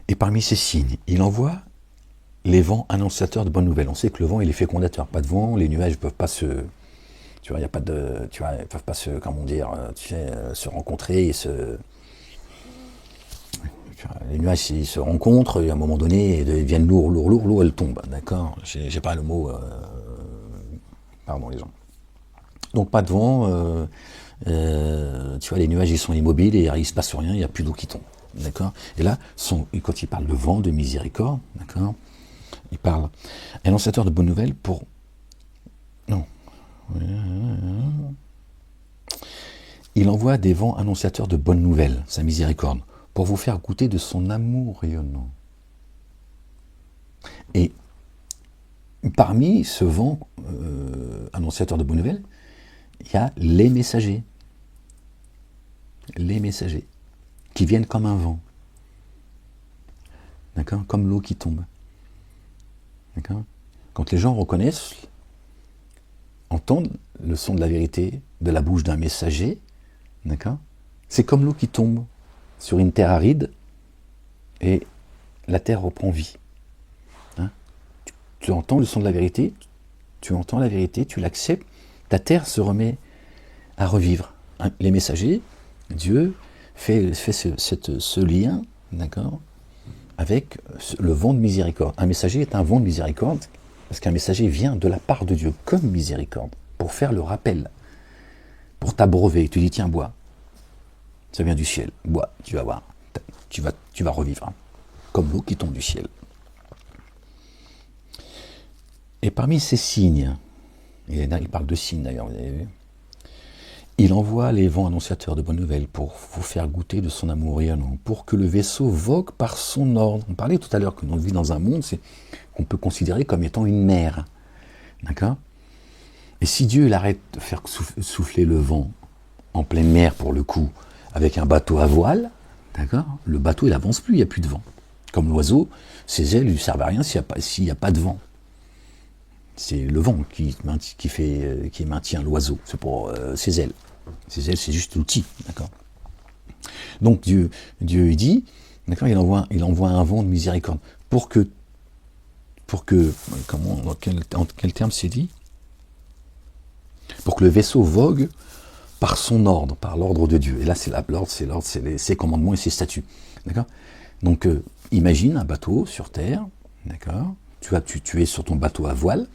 Et parmi ces signes, il envoie les vents annonciateurs de bonnes nouvelles. On sait que le vent, il est fécondateur. Pas de vent, les nuages ne peuvent pas se... Tu vois, il n'y a pas de... Tu vois, ils ne peuvent pas se... Comment dire, tu sais, se rencontrer et se... Les nuages, ils se rencontrent, et à un moment donné, ils deviennent lourds, l'eau, elle tombe, d'accord? J'ai pas le mot... Pardon, les gens. Donc, pas de vent, tu vois, les nuages, ils sont immobiles, et il ne se passe rien, il n'y a plus d'eau qui tombe, d'accord? Et là, quand il parle de vent, de miséricorde, d'accord? Il parle annonciateur de bonnes nouvelles pour... Non. Il envoie des vents annonciateurs de bonnes nouvelles, sa miséricorde, pour vous faire goûter de son amour rayonnant. Et parmi ce vent annonciateur de bonnes nouvelles, il y a les messagers. Les messagers, qui viennent comme un vent. D'accord? Comme l'eau qui tombe. D'accord? Quand les gens reconnaissent, entendent le son de la vérité de la bouche d'un messager, d'accord? C'est comme l'eau qui tombe sur une terre aride et la terre reprend vie. Hein? Tu entends le son de la vérité, tu entends la vérité, tu l'acceptes, ta terre se remet à revivre. Hein? Les messagers, Dieu fait ce lien, d'accord, avec le vent de miséricorde. Un messager est un vent de miséricorde parce qu'un messager vient de la part de Dieu comme miséricorde pour faire le rappel, pour t'abreuver. Tu dis tiens, bois. Ça vient du ciel. Bois, tu vas voir. Tu vas revivre. Hein, comme l'eau qui tombe du ciel. Et parmi ces signes, il parle de signes d'ailleurs, vous avez vu, Il envoie les vents annonciateurs de bonnes nouvelles pour vous faire goûter de son amour rayonnant, pour que le vaisseau vogue par son ordre. On parlait tout à l'heure que l'on vit dans un monde qu'on peut considérer comme étant une mer. D'accord? Et si Dieu il arrête de faire souffler le vent en pleine mer pour le coup, avec un bateau à voile, d'accord? Le bateau il avance plus, il n'y a plus de vent. Comme l'oiseau, ses ailes ne lui servent à rien s'il n'y a pas de vent. C'est le vent qui maintient l'oiseau, c'est pour ses ailes. Ses ailes, c'est juste l'outil, d'accord? Donc Dieu il dit, d'accord, il envoie un vent de miséricorde pour que, en quel terme c'est dit? Pour que le vaisseau vogue par son ordre, par l'ordre de Dieu. Et là, c'est l'ordre, c'est ses commandements et ses statuts, d'accord? Donc, imagine un bateau sur terre, d'accord? Tu es sur ton bateau à voile.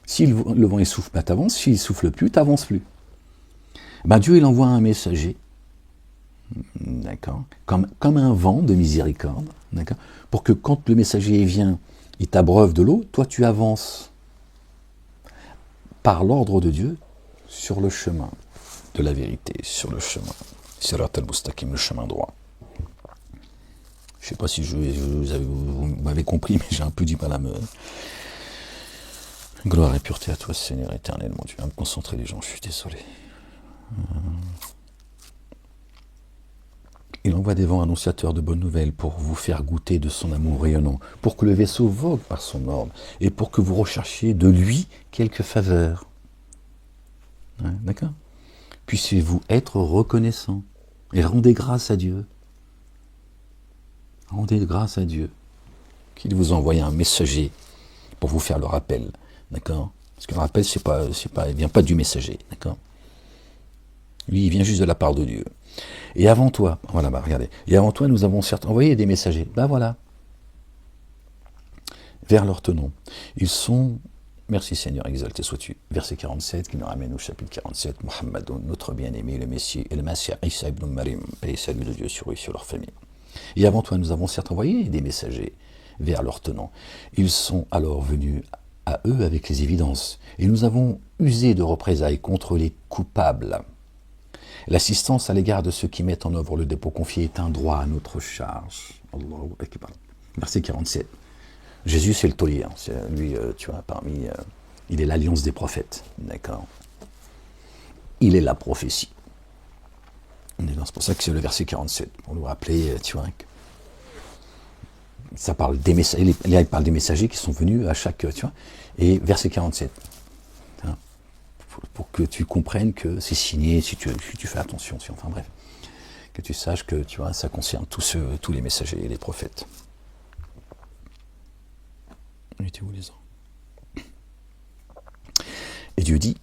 Si le vent il souffle, bah, t'avances. S'il ne souffle plus, t'avances plus. Ben, Dieu, il envoie un messager, d'accord, comme un vent de miséricorde, d'accord, pour que quand le messager vient, il t'abreuve de l'eau, toi tu avances par l'ordre de Dieu sur le chemin de la vérité, sur le chemin, Sirat al-Mustaqim, le chemin droit. Je ne sais pas si vous m'avez compris, mais j'ai un peu du mal à me... Gloire et pureté à toi, Seigneur éternel, mon Dieu, à me concentrer les gens, je suis désolé. Il envoie des vents annonciateurs de bonnes nouvelles pour vous faire goûter de son amour rayonnant, pour que le vaisseau vogue par son ordre, et pour que vous recherchiez de lui quelques faveurs. Ouais, d'accord? Puissiez-vous être reconnaissant, et rendez grâce à Dieu. Rendez grâce à Dieu qu'il vous a envoyé un messager pour vous faire le rappel, d'accord? Parce que le rappel, il vient pas du messager, d'accord? Lui, il vient juste de la part de Dieu. Et avant toi, voilà, regardez, et avant toi, nous avons certes envoyé des messagers. Voilà, vers leur tenant. Ils sont, merci Seigneur, exalté sois-tu. Verset 47, qui nous ramène au chapitre 47, Muhammadoun, notre bien-aimé, le Messie, et le Messie Isa ibn Marim, paix et salut de Dieu sur eux et sur leur famille. Et avant toi, nous avons certes envoyé des messagers vers leur tenant. Ils sont alors venus à eux avec les évidences, et nous avons usé de représailles contre les coupables. L'assistance à l'égard de ceux qui mettent en œuvre le dépôt confié est un droit à notre charge. Allahu Akbar. Verset 47. Jésus, c'est le taulier. Hein. C'est lui, tu vois, il est l'alliance des prophètes. D'accord? Il est la prophétie. C'est pour ça que c'est le verset 47. Pour nous rappeler, tu vois, ça parle des messagers. Là, il parle des messagers qui sont venus à chaque, tu vois. Et verset 47. Pour que tu comprennes que c'est signé, si tu fais attention, enfin bref, que tu saches que tu vois, ça concerne tous les messagers et les prophètes. Mettez où les ans? Et Dieu dit,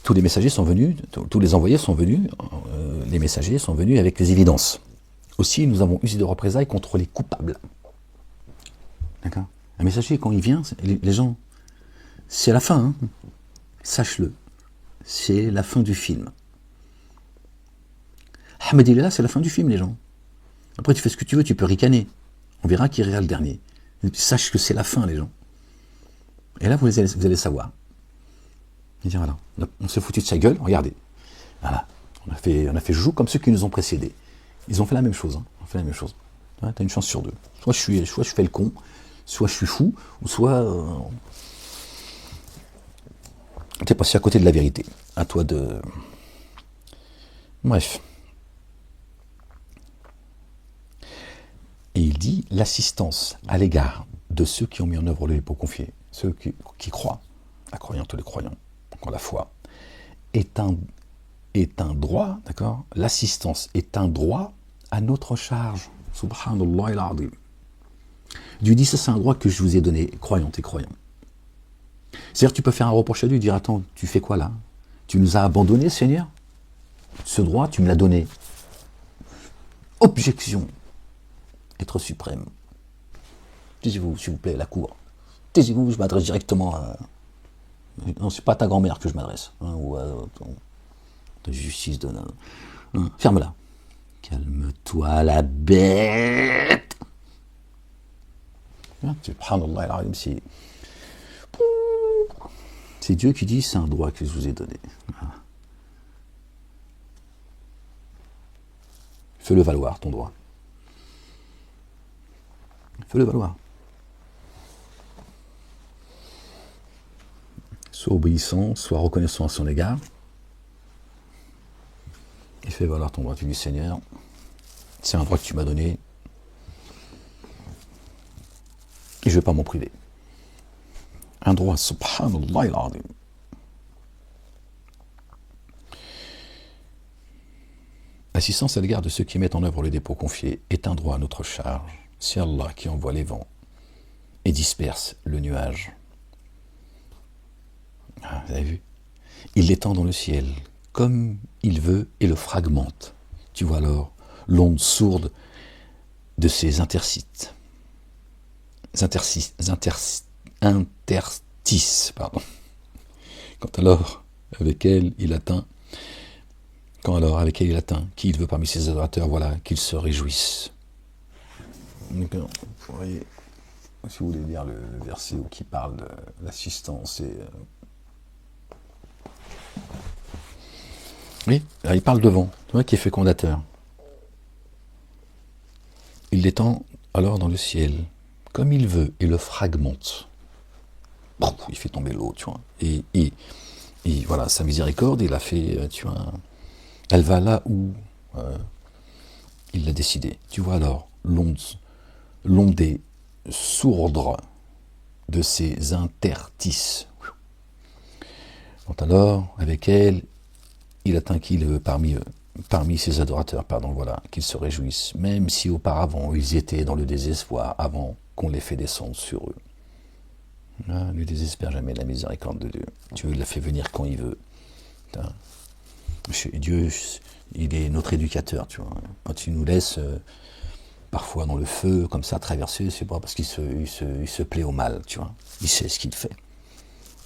tous les messagers sont venus, tous les envoyés sont venus, les messagers sont venus avec les évidences. Aussi, nous avons usé de représailles contre les coupables. D'accord? Un messager, quand il vient, les gens, c'est la fin, hein. Sache-le. C'est la fin du film. Ahmed, il est là, c'est la fin du film, les gens. Après, tu fais ce que tu veux, tu peux ricaner. On verra qui rira le dernier. Sache que c'est la fin, les gens. Et là, vous allez savoir. Et dire, voilà, on s'est foutu de sa gueule, regardez. Voilà. On a fait joujou comme ceux qui nous ont précédés. Ils ont fait la même chose, hein. Ils ont fait la même chose. Ouais, t'as une chance sur deux. Soit je fais le con, soit je suis fou, ou soit t'es passé à côté de la vérité. À toi de... Bref. Et il dit l'assistance à l'égard de ceux qui ont mis en œuvre le dépôt confié, ceux qui croient, la croyante ou les croyants, donc la foi, est un droit, d'accord? L'assistance est un droit à notre charge. Subhanallah al-Azim. Dieu dit, ça c'est un droit que je vous ai donné, croyantes et croyants. C'est-à-dire tu peux faire un reproche à Dieu et dire, attends, tu fais quoi là? Tu nous as abandonnés, Seigneur? Ce droit, tu me l'as donné. Objection. Être suprême. Taisez-vous, s'il vous plaît, la cour. Taisez-vous, je m'adresse directement à... Non, c'est pas à ta grand-mère que je m'adresse. Hein, ou à ta justice de... Hein, ferme-la. Calme-toi, la bête. Subhanallah, c'est... C'est Dieu qui dit, c'est un droit que je vous ai donné. Voilà. Fais-le valoir, ton droit. Fais-le valoir. Sois obéissant, sois reconnaissant à son égard. Et fais valoir ton droit. Tu dis, Seigneur, c'est un droit que tu m'as donné. Et je ne vais pas m'en priver. Un droit, subhanallah al-azim. L'assistance à l'égard de ceux qui mettent en œuvre le dépôt confié est un droit à notre charge. C'est Allah qui envoie les vents et disperse le nuage. Ah, vous avez vu? Il l'étend dans le ciel comme il veut et le fragmente. Tu vois alors l'onde sourde de ces interstices. Pardon. Quand alors, avec elle, il atteint, qui il veut parmi ses adorateurs, voilà, qu'il se réjouisse. Donc, vous voyez, si vous voulez lire le verset qui parle de l'assistance et... Oui, il parle de vent, tu vois, qui est fécondateur. Il l'étend alors dans le ciel, comme il veut, et le fragmente. Bon, il fait tomber l'eau, tu vois. Et voilà, sa miséricorde, il a fait, tu vois, elle va là où il l'a décidé. Tu vois alors, l'ondée sourde de ces interstices. Quand alors, avec elle, il atteint qui il veut parmi ses adorateurs, voilà, qu'ils se réjouissent, même si auparavant ils étaient dans le désespoir, avant qu'on les fait descendre sur eux. Ah, ne désespère jamais la miséricorde de Dieu. Dieu la fait venir quand il veut. Dieu, il est notre éducateur, tu vois. Quand il nous laisse parfois dans le feu, comme ça, traverser, c'est pas parce qu'il se plaît au mal, tu vois. Il sait ce qu'il fait.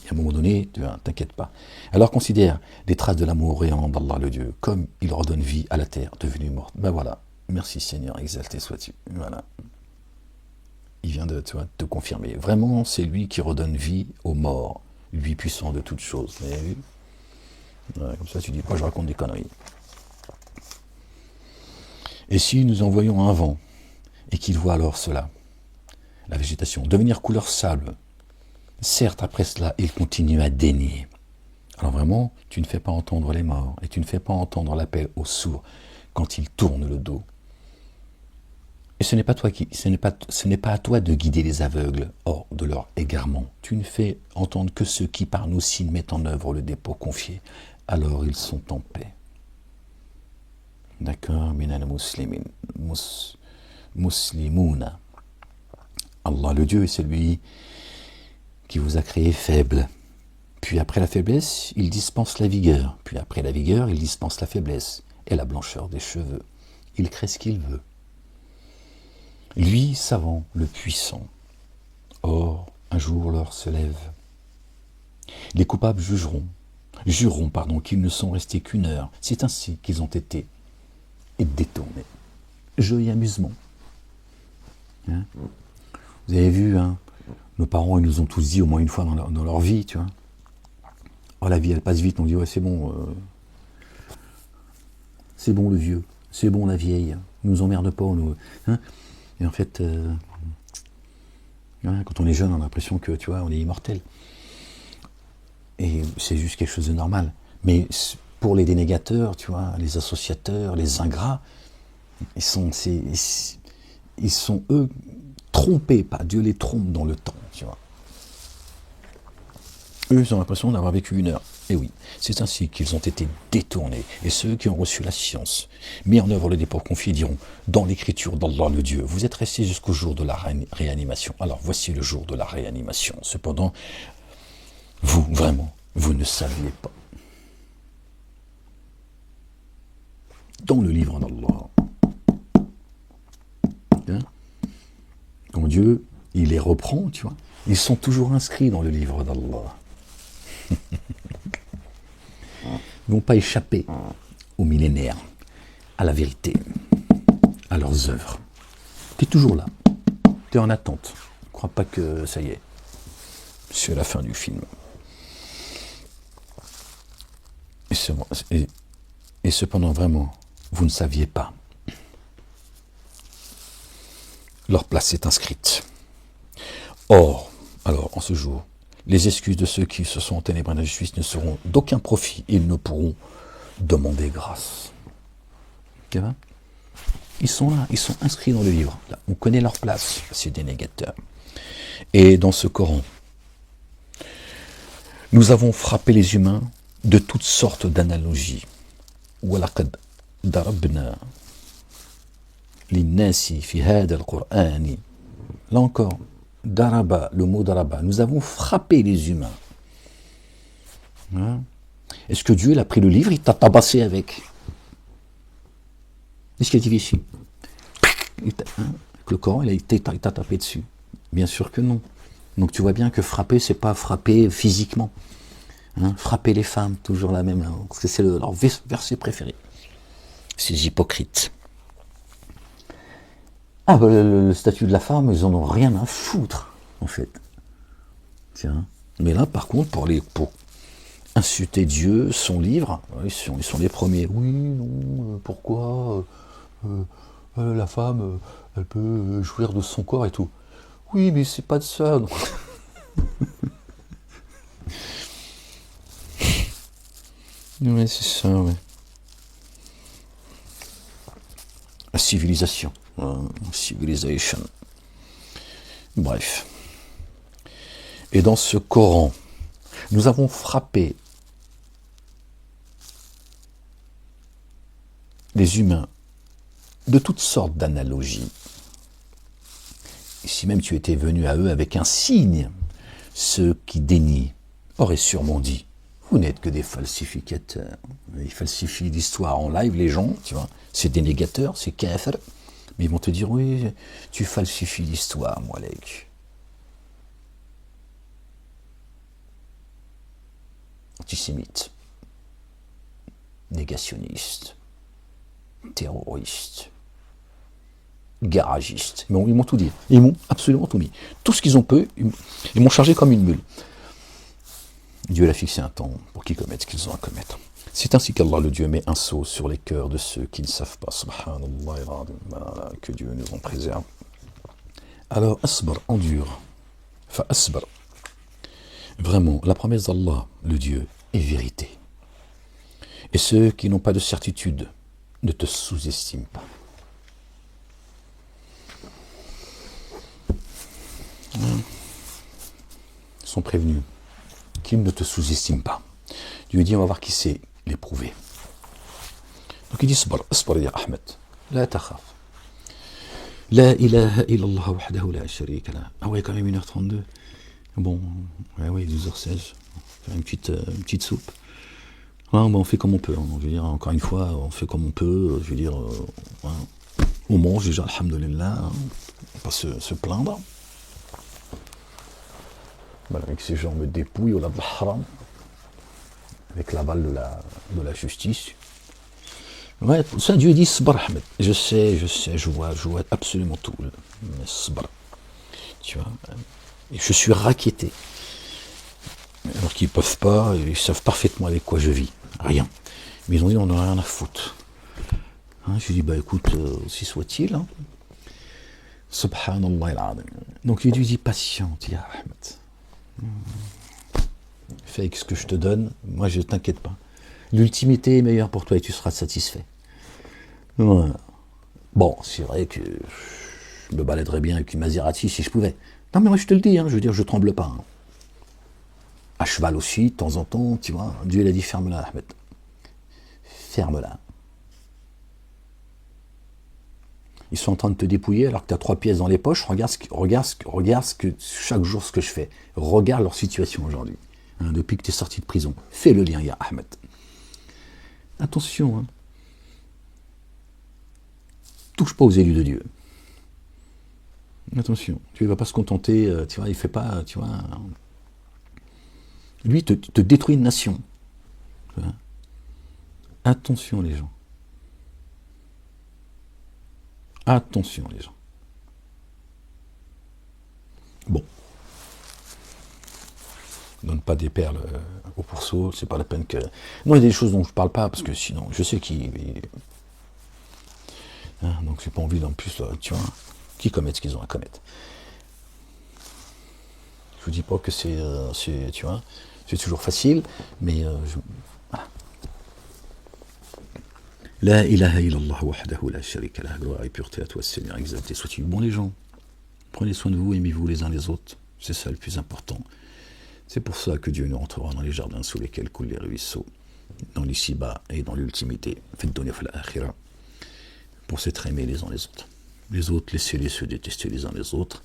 Et à un moment donné, tu vois, t'inquiète pas. Alors considère les traces de l'amour réant d'Allah le Dieu, comme il redonne vie à la terre devenue morte. Ben voilà, merci Seigneur, exalté sois-tu. Voilà. Il vient de te confirmer. Vraiment, c'est lui qui redonne vie aux morts, lui puissant de toutes choses. Vous avez vu? Ouais, comme ça, tu dis pas, je raconte des conneries. Et si nous envoyons un vent, et qu'il voit alors cela, la végétation, devenir couleur sable, certes, après cela, il continue à dénier. Alors vraiment, tu ne fais pas entendre les morts, et tu ne fais pas entendre l'appel aux sourds quand ils tournent le dos. Et ce n'est pas à toi de guider les aveugles hors de leur égarement. Tu ne fais entendre que ceux qui par nos signes mettent en œuvre le dépôt confié. Alors ils sont en paix. D'accord, minal muslimin, muslimouna. Allah le Dieu est celui qui vous a créé faible. Puis après la faiblesse, il dispense la vigueur. Puis après la vigueur, il dispense la faiblesse et la blancheur des cheveux. Il crée ce qu'il veut. Lui, savant, le puissant. Or, un jour l'heure se lève. Les coupables jureront qu'ils ne sont restés qu'une heure. C'est ainsi qu'ils ont été détournés. Jeu et amusement. Hein? Vous avez vu, hein, nos parents, ils nous ont tous dit au moins une fois dans leur vie, tu vois. Oh, la vie, elle passe vite. On dit, ouais, c'est bon. C'est bon le vieux. C'est bon la vieille. Ils nous emmerde pas. Hein. Et en fait, quand on est jeune, on a l'impression que, tu vois, on est immortel. Et c'est juste quelque chose de normal. Mais pour les dénégateurs, tu vois, les associateurs, les ingrats, ils sont eux trompés, pas Dieu les trompe dans le temps, tu vois. Eux, ils ont l'impression d'avoir vécu une heure. Et oui, c'est ainsi qu'ils ont été détournés. Et ceux qui ont reçu la science, mis en œuvre le dépôt confié, diront, dans l'écriture d'Allah le Dieu, vous êtes restés jusqu'au jour de la réanimation. Alors voici le jour de la réanimation. Cependant, vous, vraiment, vous ne saviez pas. Dans le livre d'Allah, hein, quand Dieu, il les reprend, tu vois, ils sont toujours inscrits dans le livre d'Allah. Ils ne vont pas échapper aux millénaires, à la vérité, à leurs œuvres. Tu es toujours là, tu es en attente. Ne crois pas que ça y est, c'est la fin du film. Et, et cependant, vraiment, vous ne saviez pas. Leur place est inscrite. Or, alors, en ce jour, les excuses de ceux qui se sont enténébrés dans la justice ne seront d'aucun profit. Ils ne pourront demander grâce. Okay, hein? Ils sont là, ils sont inscrits dans le livre. Là, on connaît leur place, c'est des négateurs. Et dans ce Coran, nous avons frappé les humains de toutes sortes d'analogies. وَلَقَدْ دَرَبْنَا لِلنَّاسِ فِي هَذَا الْقُرْآنِ. Là encore, daraba, le mot daraba, nous avons frappé les humains. Hein? Est-ce que Dieu, il a pris le livre, il t'a tabassé avec? Qu'est-ce qu'il a dit ici? Le Coran, il t'a tapé dessus. Bien sûr que non. Donc tu vois bien que frapper, c'est pas frapper physiquement. Hein? Frapper les femmes, toujours la même. Parce que c'est leur verset préféré. Ces hypocrites. Ah, bah, le statut de la femme, ils en ont rien à foutre, en fait. Tiens. Mais là, par contre, pour insulter Dieu, son livre, ils sont les premiers. Oui, non, pourquoi la femme, elle peut jouir de son corps et tout. Oui, mais c'est pas de ça. Donc. Ouais, c'est ça, ouais. La civilisation. Civilization. Bref. Et dans ce Coran, nous avons frappé les humains de toutes sortes d'analogies. Et si même tu étais venu à eux avec un signe, ceux qui dénient auraient sûrement dit: vous n'êtes que des falsificateurs. Ils falsifient l'histoire en live, les gens, tu vois. C'est des négateurs, c'est kafir. Mais ils vont te dire: oui, tu falsifies l'histoire, moi, mec. Antisémite, négationniste, terroriste, garagiste. Bon, ils m'ont tout dit. Ils m'ont absolument tout mis. Tout ce qu'ils ont pu, ils m'ont chargé comme une mule. Dieu l'a fixé un temps pour qu'ils commettent ce qu'ils ont à commettre. C'est ainsi qu'Allah, le Dieu, met un sceau sur les cœurs de ceux qui ne savent pas. Subhanallah, que Dieu nous en préserve. Alors, asbar, endure. Fa asbar. Vraiment, la promesse d'Allah, le Dieu, est vérité. Et ceux qui n'ont pas de certitude ne te sous-estiment pas. Ils sont prévenus qu'ils ne te sous-estiment pas. Dieu dit: on va voir qui c'est l'éprouvé. Donc il dit: Asbar, asbar ya Ahmed, la takhaf. La ilaha illallah wahdahu la sharika la. Ah ouais, quand même 1h32. Bon, ouais, oui, 12h16. Faire une petite soupe. Ouais, on fait comme on peut. Hein. Je veux dire, encore une fois, on fait comme on peut. Je veux dire, ouais, on mange déjà, alhamdoulilah. Hein. On va pas se plaindre. Voilà, avec ces gens me dépouillent au lab haram. Avec l'aval de la justice. Ouais, ça, Dieu dit: Sbar Ahmed. Je sais, je vois absolument tout. Mais Sbar. Tu vois. Et je suis raquetté. Alors qu'ils peuvent pas, ils savent parfaitement avec quoi je vis. Rien. Mais ils ont dit: on n'a rien à foutre. Hein, je lui dis: bah écoute, si soit-il. Hein. Subhanallah al-azim. Donc il lui dit: patiente, ya Ahmed. Fais avec ce que je te donne, moi je t'inquiète pas. L'ultimité est meilleure pour toi et tu seras satisfait. Voilà. Bon, c'est vrai que je me baladerais bien avec une Maserati si je pouvais. Non mais moi je te le dis, hein, je veux dire, je tremble pas. Hein. À cheval aussi, de temps en temps, tu vois, Dieu il a dit: ferme-la, Ahmed. Ferme-la. Ils sont en train de te dépouiller alors que tu as 3 pièces dans les poches. Regarde chaque jour ce que je fais. Regarde leur situation aujourd'hui. Hein, depuis que tu es sorti de prison. Fais le lien, ya Ahmed. Attention, hein. Touche pas aux élus de Dieu. Attention, tu ne vas pas se contenter, tu vois, il fait pas, tu vois. Lui te détruit une nation. Tu vois. Attention les gens. Attention les gens. Bon. donne pas des perles au pourceau, c'est pas la peine que... Non, il y a des choses dont je parle pas, parce que sinon, je sais qui... Hein, donc j'ai pas envie d'en plus, là, tu vois, qui commettent ce qu'ils ont à commettre. Je vous dis pas que c'est, tu vois, c'est toujours facile, mais voilà. La ilaha illallah wahdahu la sharika lah, gloire et pureté à toi, Seigneur, exalté sois-tu. Bon les gens, prenez soin de vous, aimez-vous les uns les autres, c'est ça le plus important. C'est pour ça que Dieu nous rentrera dans les jardins sous lesquels coulent les ruisseaux, dans l'ici-bas et dans l'ultimité. Faites donner la akhira, pour s'être aimés les uns les autres. Les autres, laissez-les se détester les uns les autres,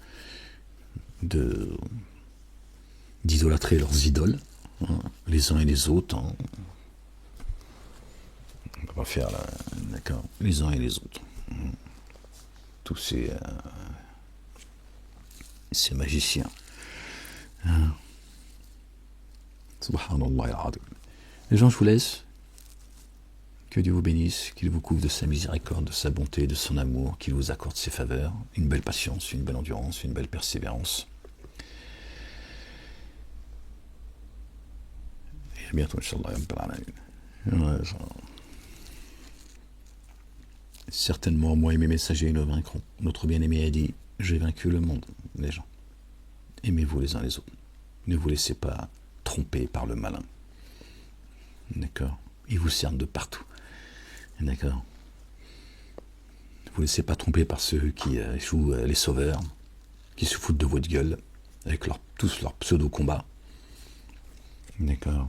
d'idolâtrer leurs idoles, hein, les uns et les autres. Hein. On va faire là, d'accord, les uns et les autres. Hein. Tous ces magiciens. Hein. Subhanallah al-Azim. Les gens, je vous laisse. Que Dieu vous bénisse, qu'il vous couvre de sa miséricorde, de sa bonté, de son amour, qu'il vous accorde ses faveurs, une belle patience, une belle endurance, une belle persévérance. Et à bientôt, Inch'Allah. Certainement, moi et mes messagers le vaincront. Notre bien-aimé a dit, j'ai vaincu le monde, les gens. Aimez-vous les uns les autres. Ne vous laissez pas tromper par le malin. D'accord? Il vous cerne de partout. D'accord? Ne vous laissez pas tromper par ceux qui jouent les sauveurs, qui se foutent de votre gueule, avec tous leurs pseudo-combats. D'accord?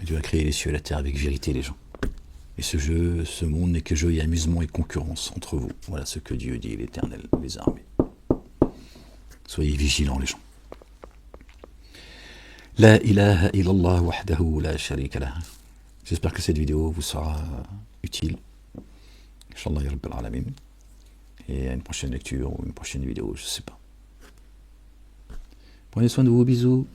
Dieu a créé les cieux et la terre avec vérité, les gens. Et ce monde n'est que jeu et amusement et concurrence entre vous. Voilà ce que Dieu dit, l'Éternel, les armées. Soyez vigilants, les gens. La ilaha illallah wahdahu la sharika lah. J'espère que cette vidéo vous sera utile. Inch'Allah ya Rabbil Alamin. Et à une prochaine lecture ou une prochaine vidéo, je ne sais pas. Prenez soin de vous, bisous.